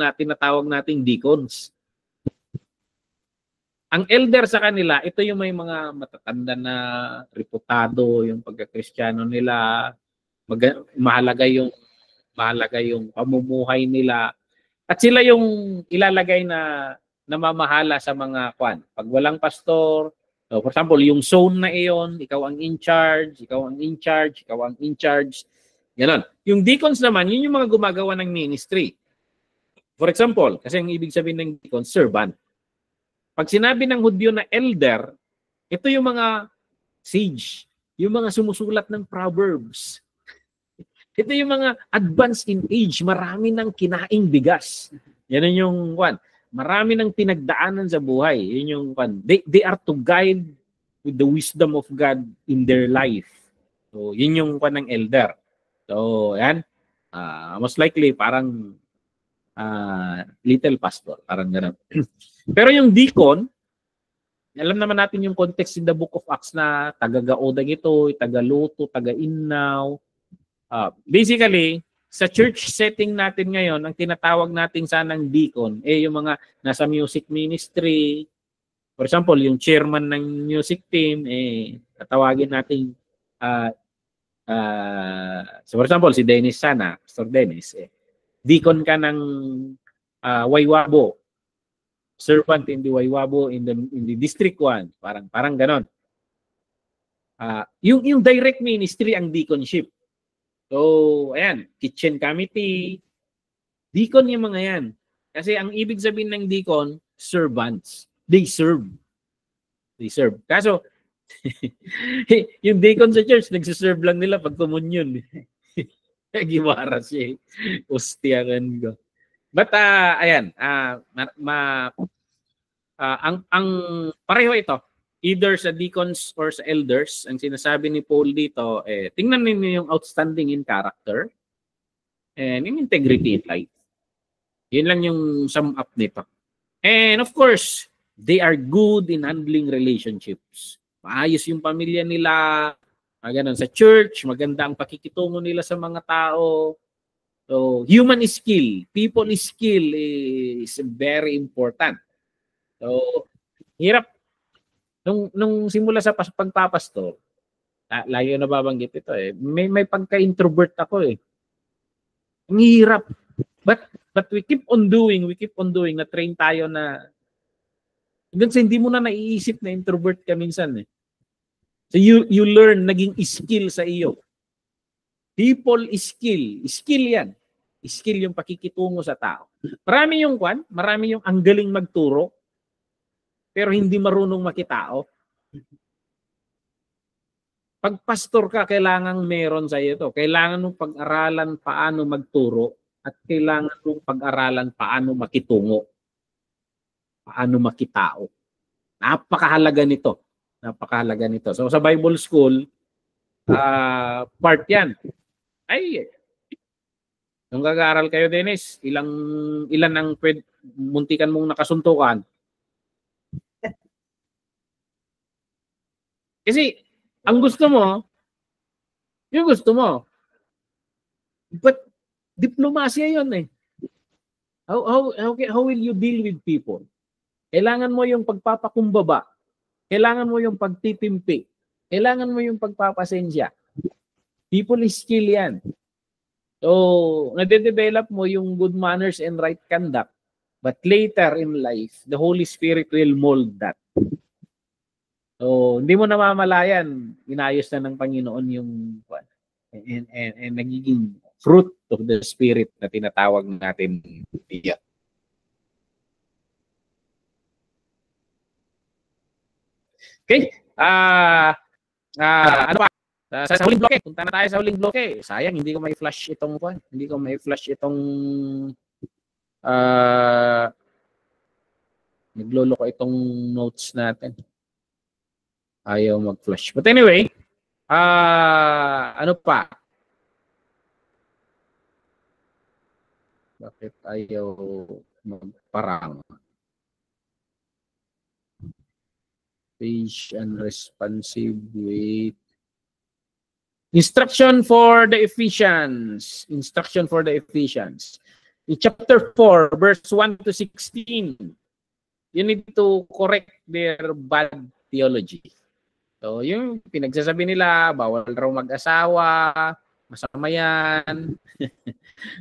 nating deacons. Ang elder sa kanila, ito yung may mga matatanda na reputado, yung pagka-Kristiyano nila, mahalaga yung pamumuhay nila. At sila yung ilalagay na namamahala sa mga kwan. Pag walang pastor, so for example, yung zone na iyon, ikaw ang in charge, ikaw ang in charge, ikaw ang in charge. Ganon. Yung deacons naman, yun yung mga gumagawa ng ministry. For example, kasi ang ibig sabihin ng deacon, servant. Pag sinabi ng Hudyo na elder, ito yung mga sage, yung mga sumusulat ng Proverbs. Ito yung mga advanced in age, marami ng kinaing bigas. Yan yung one. Marami ng pinagdaanan sa buhay. Yun yung one. They are to guide with the wisdom of God in their life. So, yun yung one ng elder. So, yan. Most likely, parang little pastor. Parang gano'n. Pero yung deacon, alam naman natin yung context in the book of Acts na taga-Gaodang ito, taga-Luto, taga-Innaw. Basically, sa church setting natin ngayon, ang tinatawag natin sanang deacon, yung mga nasa music ministry. For example, yung chairman ng music team, tatawagin natin, so for example, si Dennis sana, Pastor Dennis, deacon ka ng Waywabo, servant in the Waywabo in the District 1, parang ganon. Yung direct ministry ang deaconship. So, ayan, kitchen committee, deacon yung mga yan. Kasi ang ibig sabihin ng deacon, servants. They serve. They serve. Kaso, yung deacon sa church, nagsiserve lang nila pag komunyon. Giwara siya. Ustiyakan ko. But, ayan, ang pareho ito. Either sa deacons or sa elders, ang sinasabi ni Paul dito, tingnan ninyo yung outstanding in character and in integrity in life. Yun lang yung sum up nito. And of course, they are good in handling relationships. Maayos yung pamilya nila, ganun. Sa church, maganda ang pakikitungo nila sa mga tao. So, human skill, people skill is very important. So, hirap. Nung simula sa pagpapastor, layo na babanggit ito may pagka-introvert ako Ang hirap. But we keep on doing, na-train tayo na hanggang sa hindi mo na naiisip na introvert ka minsan So you learn, naging skill sa iyo. People skill yan. Skill yung pakikitungo sa tao. Marami yung ang galing magturo, pero hindi marunong makitao. Pag pastor ka, kailangan meron sa iyo ito. Kailangan mong pag-aralan paano magturo at kailangan mong pag-aralan paano makitungo. Paano makitao. Napakahalaga nito. Napakahalaga nito. So sa Bible school, part yan. Nung gag-aaral kayo, Dennis, ilan ang muntikan mong nakasuntukan? Kasi, ang gusto mo, yung gusto mo. But, diplomasya yun How will you deal with people? Kailangan mo yung pagpapakumbaba. Kailangan mo yung pagtitimpi. Kailangan mo yung pagpapasensya. People skill yan. So, nade-develop mo yung good manners and right conduct. But later in life, the Holy Spirit will mold that. So, hindi mo namamalayan, inayos na ng Panginoon yung and nagiging fruit of the Spirit na tinatawag natin diyan. Okay? Ano pa? Sa huling bloke, punta na tayo sa huling bloke. Sayang, hindi ko may flash itong nagloloko itong notes natin. Ayaw mag-flash. But anyway, ano pa? Bakit ayaw magparang? Page unresponsive. Wait. Instruction for the Ephesians. Instruction for the Ephesians. In chapter 4, verse 1 to 16, you need to correct their bad theology. So, yung pinagsasabi nila, bawal raw mag-asawa, masama yan.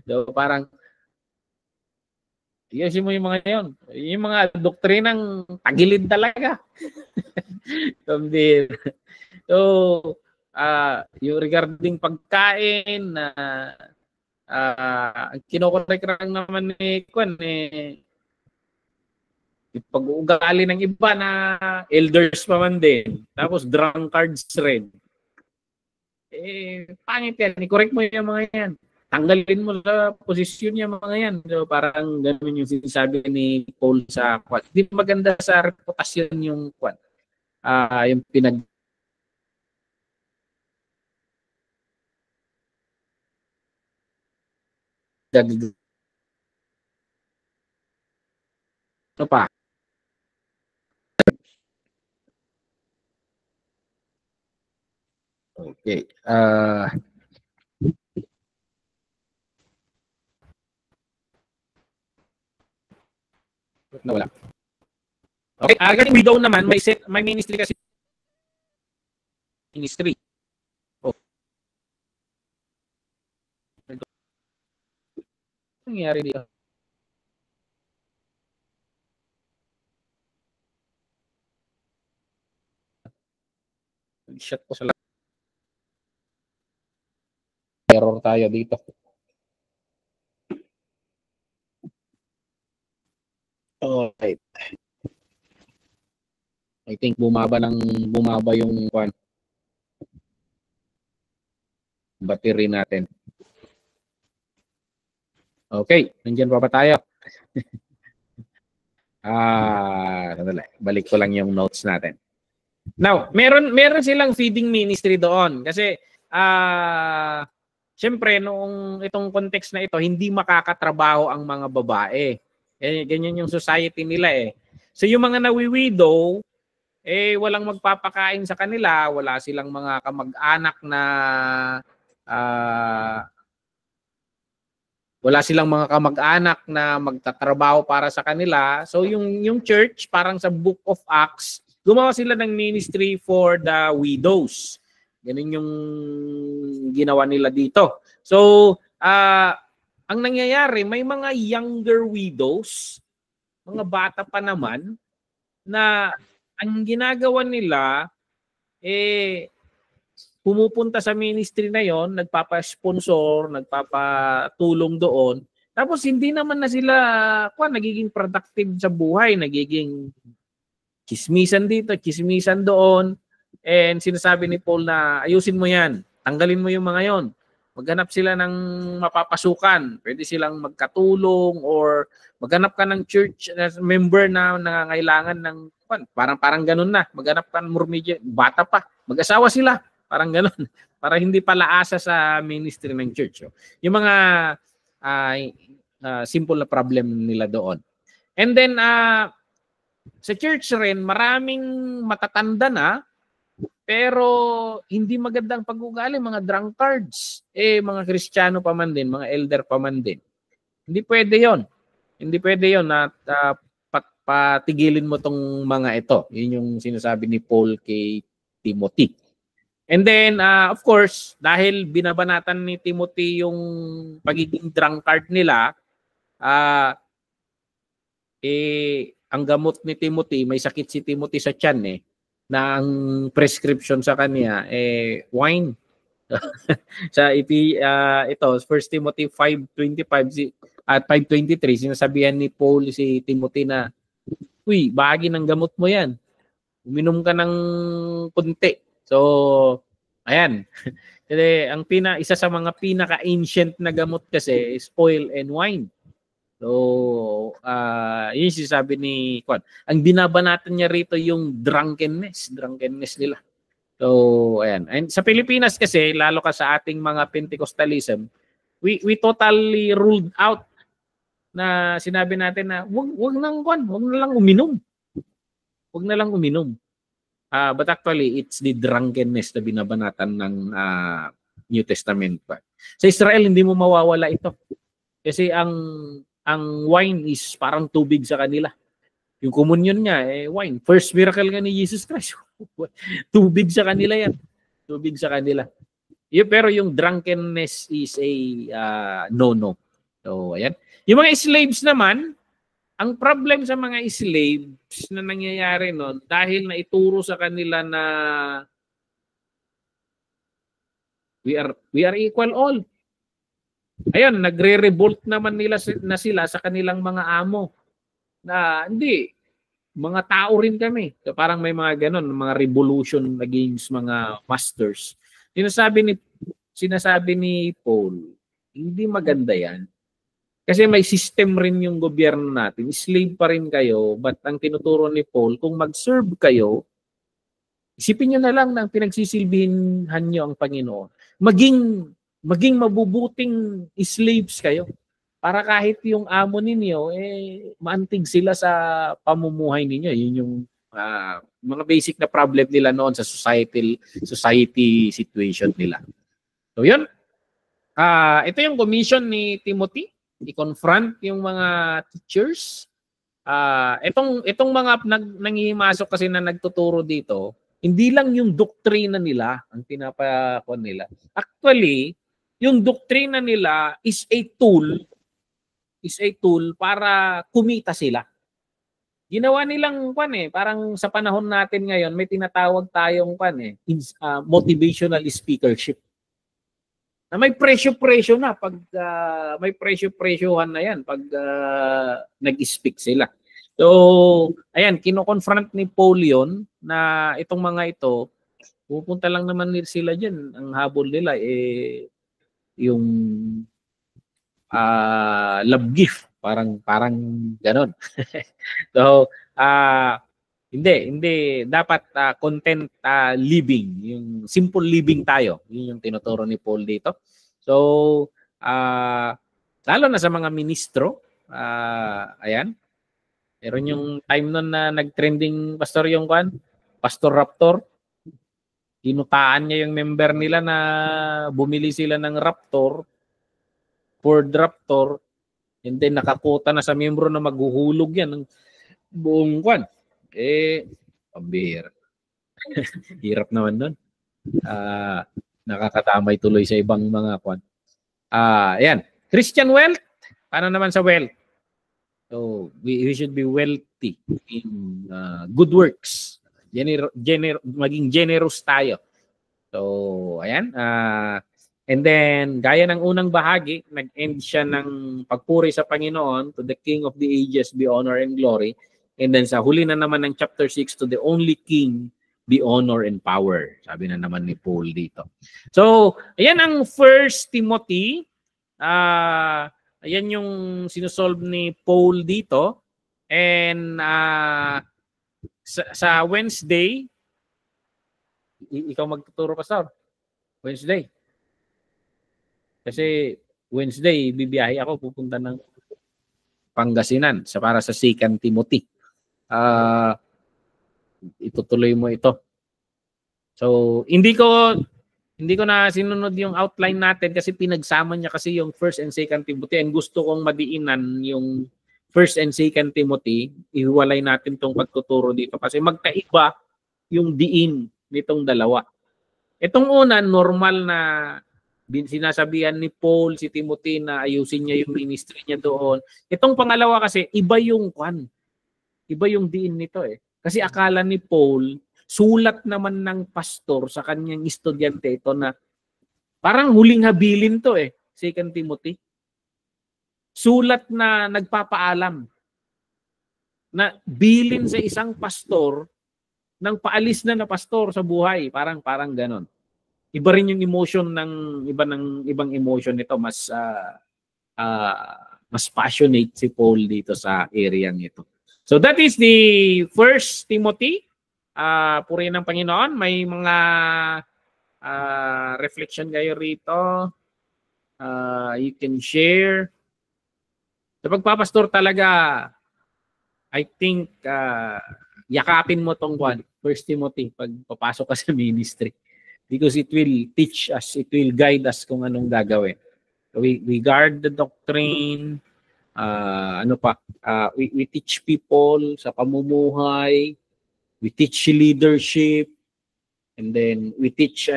So, parang, iyasin mo yung mga yun. Yung mga doktrinang tagilid talaga. So, yung regarding pagkain, ang kinokorek lang naman ni Kwan, yung pag-uugali ng iba na elders pa man din, tapos drunkards rin. Pangit yan. I-correct mo yung mga yan. Tanggalin mo sa posisyon yung mga yan. So, parang gano'n yung sinasabi ni Paul sa Kwan. Hindi maganda sa reputasyon yung Kwan. Yung pinag ano pa? Okay. Nawala. Okay. Again, widow naman, may ministry kasi. Ministry. Oh. Ano nangyari dito? Shut ko sa lahat. Error tayo dito. Alright. I think bumaba yung battery natin. Okay, nandiyan pa ba tayo? Balik ko lang yung notes natin. Now, meron silang feeding ministry doon kasi syempre noong itong context na ito hindi makakatrabaho ang mga babae. Ganyan yung society nila eh. So yung mga nawi-widow walang magpapakain sa kanila, wala silang mga kamag-anak na magtatrabaho para sa kanila. So yung church parang sa Book of Acts, gumawa sila ng ministry for the widows. Ganun yung ginawa nila dito. So ang nangyayari, may mga younger widows, mga bata pa naman, na ang ginagawa nila, pumupunta sa ministry na yon, nagpapa-sponsor, nagpapatulong doon. Tapos hindi naman na sila nagiging productive sa buhay, nagiging chismisan dito, chismisan doon. And sinasabi ni Paul na ayusin mo yan, tanggalin mo yung mga yon. Maghanap sila ng mapapasukan. Pwede silang magkatulong or maghanap ka ng church member na nangangailangan ng parang ganun na. Maghanap ka ng murmidya, bata pa, mag-asawa sila. Parang ganun. Para hindi pala asa sa ministry ng church. Yung mga simple na problem nila doon. And then, sa church rin, maraming matatanda na, pero hindi magandang pag-ugali, mga drunkards. Mga Kristiyano pa man din, mga elder pa man din. Hindi pwede yon. Hindi pwede yon na patigilin mo tong mga ito. Yun yung sinasabi ni Paul kay Timothy. And then, of course, dahil binabanatan ni Timothy yung pagiging drunkard nila, ang gamot ni Timothy, may sakit si Timothy sa tiyan na ang prescription sa kanya wine. Sa ito 1 Timothy 5:25 at 5:23 sinasabihan ni Paul si Timothy na, "Uy, bahagi ng gamot mo 'yan." Uminom ka ng kunti. So, ayan. Kasi isa sa mga pinaka-ancient na gamot kasi is oil and wine. So, yun sinasabi ni Kwan. Ang binabanatan niya rito yung drunkenness nila. So, ayan. And sa Pilipinas kasi, lalo ka sa ating mga Pentecostalism, we totally ruled out na sinabi natin na wag na lang uminom. Wag na lang uminom. But actually, it's the drunkenness na binabanatan ng New Testament pa. Sa Israel, hindi mo mawawala ito. Kasi ang wine is parang tubig sa kanila. Yung communion niya, wine. First miracle nga ni Jesus Christ. Tubig sa kanila yan. Tubig sa kanila. Pero yung drunkenness is a no-no. So, ayan. Yung mga slaves naman, ang problem sa mga slaves na nangyayari noon, dahil na ituro sa kanila na we are equal all. Ayun, nagre-revolt naman na sila sa kanilang mga amo. Na hindi, mga tao rin kami. So, parang may mga ganon, mga revolution against mga masters. Sinasabi ni Paul, hindi maganda yan. Kasi may system rin yung gobyerno natin. Slave pa rin kayo, but ang tinuturo ni Paul, kung mag-serve kayo, isipin nyo na lang na pinagsisilbihan nyo ang Panginoon. Maging mabubuting slaves kayo. Para kahit yung amo ninyo, maantig sila sa pamumuhay ninyo. Yun yung mga basic na problem nila noon sa society situation nila. So yun. Ito yung commission ni Timothy. I-confront yung mga teachers. Itong mga nangihimasok kasi na nagtuturo dito, hindi lang yung doktrina nila ang pinapakon nila. Actually, yung doktrina nila is a tool para kumita sila. Ginawa nilang parang sa panahon natin ngayon, may tinatawag tayong motivational speakership. Na may presyo-presyo na pag may presyo-presyohan na yan pag nag-speak sila. So, ayan, kino-confront ni Paul yun na itong mga ito, pupunta lang naman sila dyan. Ang habol nila yung love gift. Parang ganon. So, hindi. Dapat content living. Yung simple living tayo. Yun yung tinuturo ni Paul dito. So, lalo na sa mga ministro, ayan. Meron yung time nun na nag-trending pastor yung Pastor Raptor. Kinutaan niya yung member nila na bumili sila ng Raptor, Ford Raptor, and then nakakuta na sa membro na maghuhulog yan ng buong pambihira. Hirap naman nun. Nakakatamay tuloy sa ibang mga ayan. Christian wealth. Paano naman sa wealth? So, we should be wealthy in good works. Maging generous tayo. So, ayan. And then, gaya ng unang bahagi, nag-end siya ng pagpuri sa Panginoon, to the King of the ages be honor and glory. And then sa huli na naman ng chapter 6, to the only King be honor and power. Sabi na naman ni Paul dito. So, ayan ang 1 Timothy. Ayan yung sinusolve ni Paul dito. And sa Wednesday, ikaw magtuturo, Pastor? Wednesday. Kasi Wednesday, bibiyahe ako, pupunta ng Pangasinan para sa 2 Timothy. Itutuloy mo ito. So, hindi ko na sinunod yung outline natin kasi pinagsama niya kasi yung 1 and 2 Timothy, and gusto kong madiinan yung 1 and 2 Timothy. Ihiwalay natin tong pagtuturo dito kasi magkaiba yung diin nitong dalawa. Itong una, normal na sinasabihan ni Paul si Timothy na ayusin niya yung ministry niya doon. Itong pangalawa kasi iba yung diin nito Kasi akala ni Paul, sulat naman ng pastor sa kanyang estudyante ito na parang huling habilin to 2 Timothy. Sulat na nagpapaalam na bilin sa isang pastor ng paalis na pastor sa buhay. Parang ganon. Iba rin yung emotion ng ibang emotion nito. Mas passionate si Paul dito sa area ito. So that is the 1 Timothy. Purihin ng Panginoon. May mga reflection kayo rito. You can share. Sa pagpapastor talaga, I think yakapin mo tong 1 Timothy pag papasok ka sa ministry. Because it will teach us, it will guide us kung anong gagawin. We guard the doctrine, we teach people sa pamumuhay, we teach leadership, and then we teach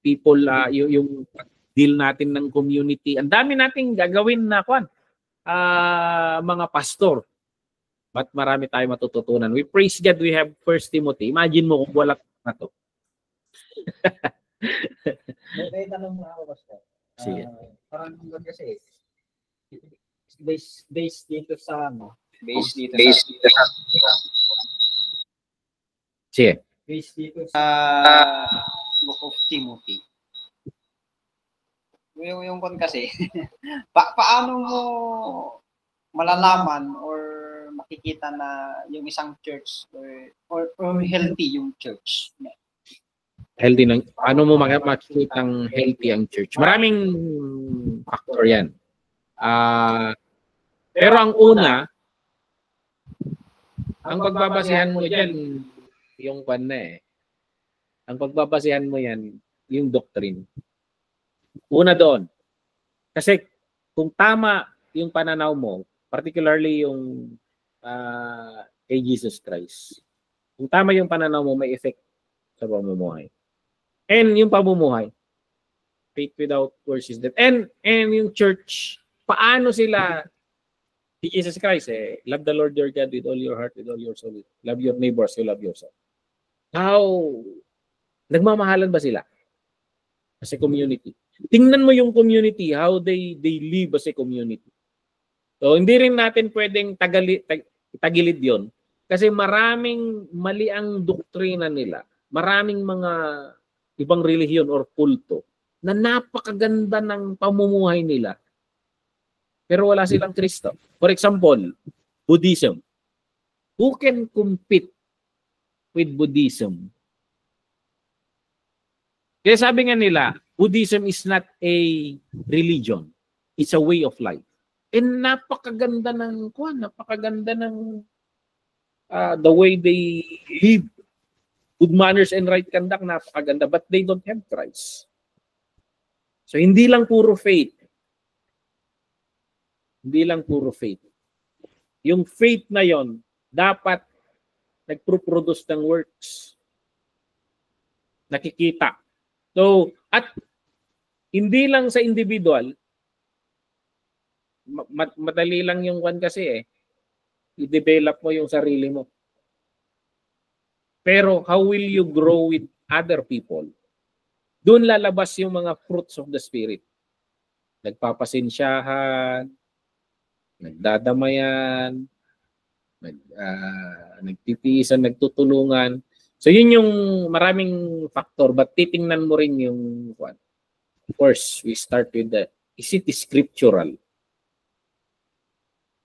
people yung deal natin ng community. Ang dami nating gagawin na mga pastor. But marami tayong matututunan. We praise God, we have 1 Timothy. Imagine mo kung wala na to. May tanong na ako, Pastor. Sige. Parang kasi, based dito sa Sige. based dito sa Book of Timothy. Yung kon kasi, paano mo malalaman or makikita na yung isang church or healthy yung church? Healthy ng ano mo makikitang healthy ang church. Maraming factor 'yan. Pero ang una, ang pagbabasehan mo diyan yung Ang pagbabasehan mo 'yan yung doctrine. Una doon. Kasi kung tama yung pananaw mo, particularly yung kay Jesus Christ. Kung tama yung pananaw mo, may effect sa pamumuhay. And yung pamumuhay, faith without works is dead. And yung church, paano sila si Jesus Christ love the Lord your God with all your heart, with all your soul. Love your neighbors, you love yourself. How nagmamahalan ba sila as a community? Tingnan mo yung community, how they live as a community. So hindi rin natin pwedeng tagilid yon kasi maraming mali ang doktrina nila. Maraming mga ibang relihiyon or kulto na napakaganda ng pamumuhay nila. Pero wala silang Kristo. For example, Buddhism. Who can compete with Buddhism? Kaya sabi nga nila, Buddhism is not a religion. It's a way of life. And napakaganda ng the way they live. Good manners and right conduct, napakaganda. But they don't have Christ. So, hindi lang puro faith. Hindi lang puro faith. Yung faith na yon dapat nagproproduce ng works. Nakikita. So, at hindi lang sa individual, madali lang yung kasi i-develop mo yung sarili mo. Pero how will you grow with other people? Doon lalabas yung mga fruits of the Spirit. Nagpapasensyahan, nagdadamayan, nagtitiisan, nagtutulungan. So yun yung maraming factor, but titingnan mo rin yung of course, we start with the, is it scriptural?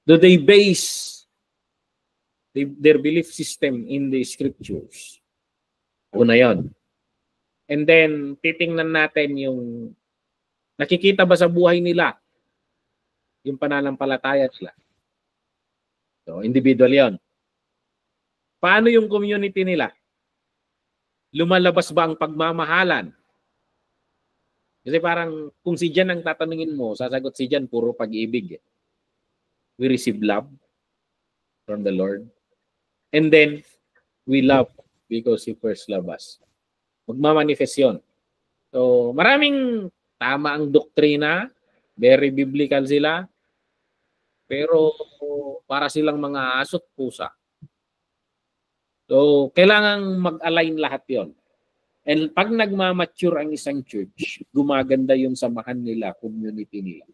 Do they base their belief system in the scriptures? Una yun. And then, titingnan natin yung nakikita ba sa buhay nila yung pananampalataya nila. So, individual yun. Paano yung community nila? Lumalabas ba ang pagmamahalan? Kasi parang kung si Jan ang tatanungin mo, sasagot si Jan puro pag-ibig. We receive love from the Lord. And then, we love because He first loved us. Magmamanifest yun. So, maraming tama ang doktrina, very biblical sila, pero para silang mga aso't pusa. So, kailangang mag-align lahat yon. And pag nagmamature ang isang church, gumaganda yung samahan nila, community nila.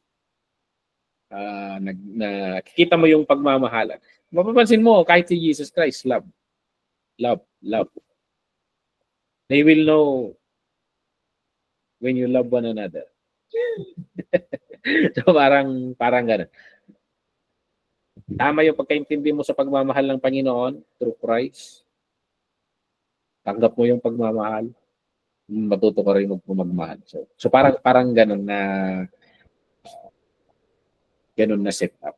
Nakikita mo yung pagmamahalan. Mapapansin mo, kahit si Jesus Christ, love. Love, love. They will know when you love one another. So parang ganun. Tama yung pagkaintindi mo sa pagmamahal ng Panginoon through Christ. Tanggap mo yung pagmamahal. Matuto ka rin magmahal. So parang ganun na setup.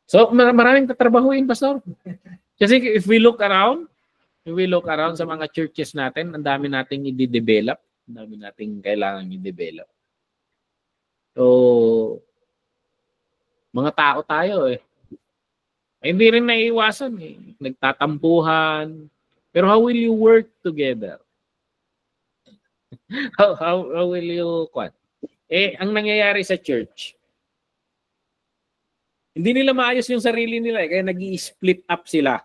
So maraming tatrabahuin, Pastor. Kasi if we look around sa mga churches natin, ang dami nating i-develop, ang dami nating kailangan i-develop. So mga tao tayo eh. Hindi rin naiiwasan eh. Nagtatampuhan. Pero how will you work together? How will you what? Ang nangyayari sa church, hindi nila maayos yung sarili nila kaya nag-i-split up sila.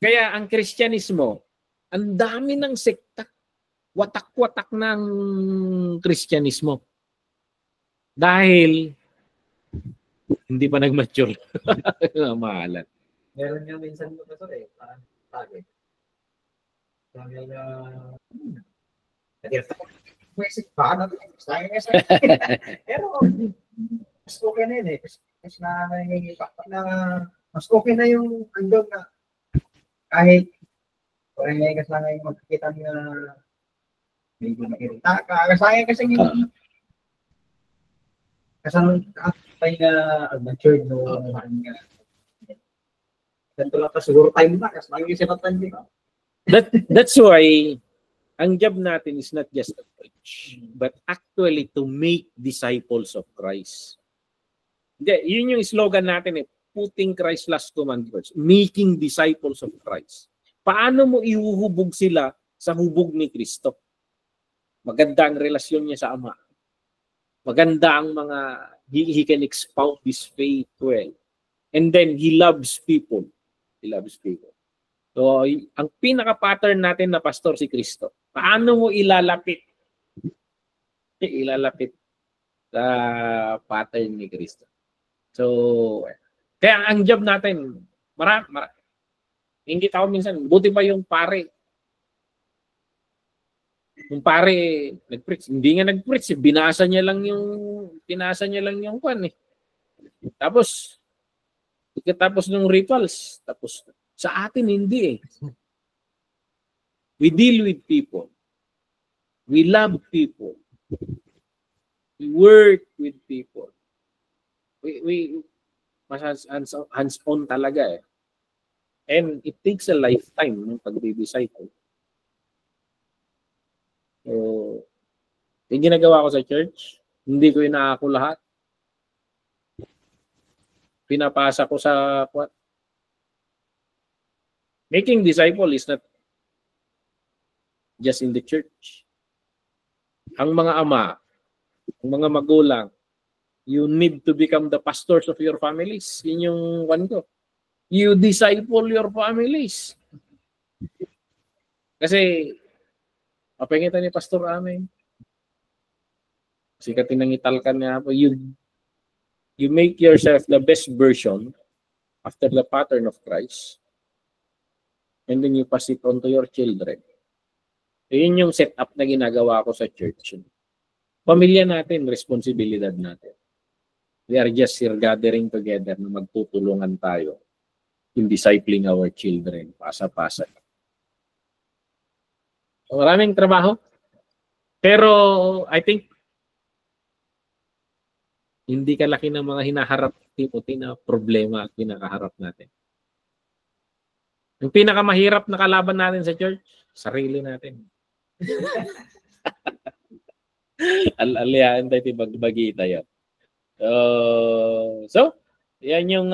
Kaya ang Kristyanismo, ang dami ng sekta, watak-watak ng Kristyanismo. Dahil hindi pa nag-mature. Mahalan. Meron nga minsan mo kasi parang target. Dahil basic pa na pero mas okay na yun eh. Mas mas okay na yung hanggang na kahit parehas lang yung magkikita na may nakikita ka. Kasi yung kasama tayo na matured no ganito lang ka siguro time na kasi lagi sinatan din. That's why ang job natin is not just to preach, but actually to make disciples of Christ. Yun yung slogan natin eh, putting Christ last command first, making disciples of Christ. Paano mo ihuhubog sila sa hubog ni Kristo? Maganda ang relasyon niya sa Ama. Maganda ang mga, he can expound his faith well. And then he loves people. He loves people. So, ang pinaka-pattern natin na pastor si Kristo. Paano mo ilalapit? Ilalapit sa pattern ni Kristo. So, kaya ang job natin, ingit ako minsan, buti pa yung pare. Yung pare, nag-preach. Hindi nga nag-preach. Pinasa niya lang yung kwan eh. Tapos, pagkatapos ng rituals, tapos sa atin hindi eh. We deal with people. We love people. We work with people. We mas hands-on talaga eh. And it takes a lifetime ng pag-disciple. So, yung ginagawa ko sa church, hindi ko inaako lahat. Pinapasa ko sa what? Making disciple is not just in the church. Ang mga ama, ang mga magulang, you need to become the pastors of your families. Yun yung one ko. You disciple your families. Kasi, papengitan ni Pastor Amen. Kasi katinangitalkan niya po, you make yourself the best version after the pattern of Christ. And then you pass it on to your children. So, yun yung setup na ginagawa ko sa church. Pamilya natin, responsibilidad natin. We are just here gathering together na magtutulungan tayo in discipling our children, pasa-pasa. So, maraming trabaho. Pero I think hindi kalaki ng mga hinaharap Timothy na problema at pinakaharap natin. Yung pinakamahirap na kalaban natin sa church, sarili natin. Alihan tayo bagbagi tayo. So, yan yung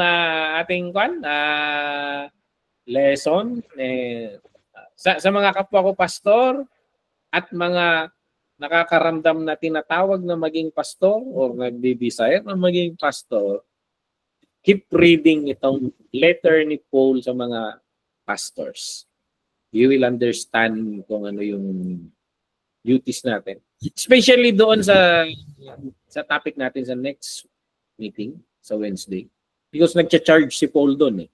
ating lesson. Sa mga kapwa ko pastor at mga nakakaramdam na tinatawag na maging pastor o nagdi-desire na maging pastor, keep reading itong letter ni Paul sa mga pastors. You will understand kung ano yung duties natin. Especially doon sa topic natin sa next meeting, sa Wednesday. Because nagcha-charge si Paul doon eh.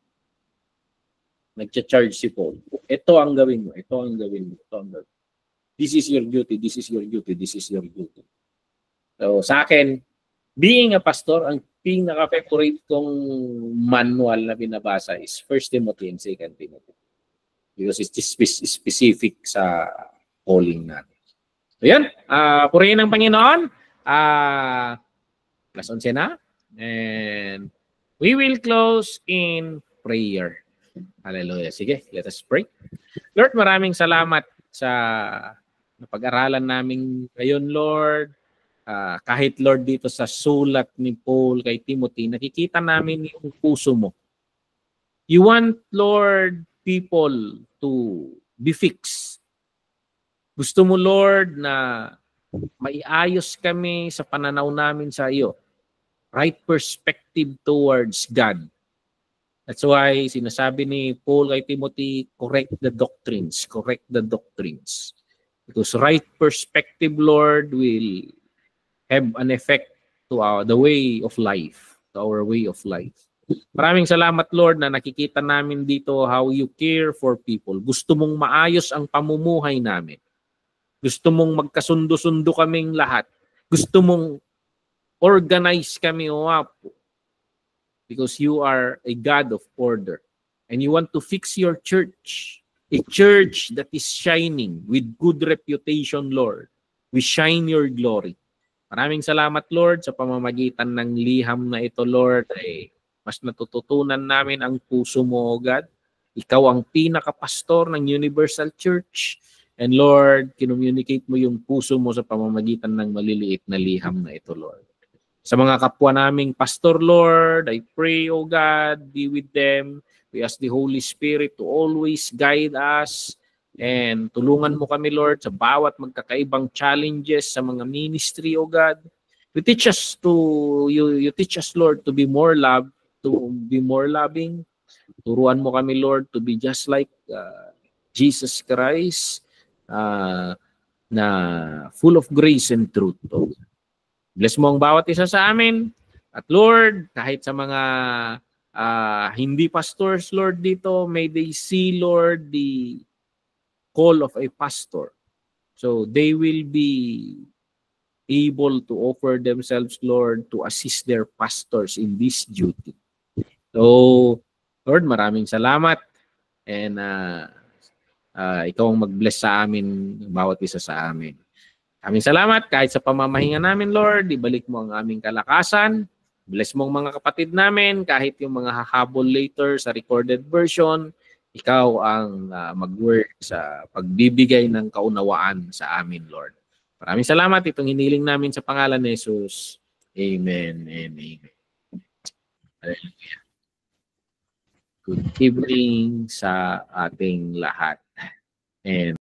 nagcha-charge si Paul. Ito ang gawin mo, ito ang gawin mo, ito ang gawin mo. This is your duty, this is your duty, this is your duty. So sa akin, being a pastor, ang pinaka-favorite kong manual na binabasa is 1 Timothy and 2 Timothy. Because it's specific sa calling natin. So yan, purihin ng Panginoon. Plus 11 na. And we will close in prayer. Hallelujah. Sige, let us pray. Lord, maraming salamat sa napag-aralan namin ngayon, Lord. Kahit, Lord, dito sa sulat ni Paul kay Timothy, nakikita namin yung puso mo. You want, Lord, people to be fixed. Gusto mo, Lord, na maiayos kami sa pananaw namin sa iyo. Right perspective towards God. That's why sinasabi ni Paul kay Timothy, correct the doctrines, correct the doctrines. Because right perspective, Lord, will have an effect to the way of life, to our way of life. Maraming salamat, Lord, na nakikita namin dito how you care for people. Gusto mong maayos ang pamumuhay namin. Gusto mong magkasundo-sundo kaming lahat. Gusto mong organize kami, O Apo. Because you are a God of order. And you want to fix your church. A church that is shining with good reputation, Lord. We shine your glory. Maraming salamat, Lord, sa pamamagitan ng liham na ito, Lord, ay mas natututunan namin ang puso mo, O God. Ikaw ang pinakapastor ng Universal Church. And Lord, kinommunicate mo yung puso mo sa pamamagitan ng maliliit na liham na ito, Lord. Sa mga kapwa naming pastor, Lord, I pray, O God, be with them. We ask the Holy Spirit to always guide us. And tulungan mo kami, Lord, sa bawat magkakaibang challenges sa mga ministry, O God. You teach us, Lord, to be more loving. Turuan mo kami, Lord, to be just like Jesus Christ, na full of grace and truth. O God. Bless mo ang bawat isa sa amin. At Lord, kahit sa mga hindi pastors, Lord, dito, may they see, Lord, the call of a pastor. So they will be able to offer themselves, Lord, to assist their pastors in this duty. So, Lord, maraming salamat. And ikaw ang mag-bless sa amin, bawat isa sa amin. Aming salamat kahit sa pamamahinga namin, Lord. Ibalik mo ang aming kalakasan. Bless mo ang mga kapatid namin kahit yung mga hahabol later sa recorded version. Ikaw ang mag-work sa pagbibigay ng kaunawaan sa amin, Lord. Maraming salamat. Itong hiniling namin sa pangalan ni Jesus. Amen and amen. Hallelujah. Good evening sa ating lahat. And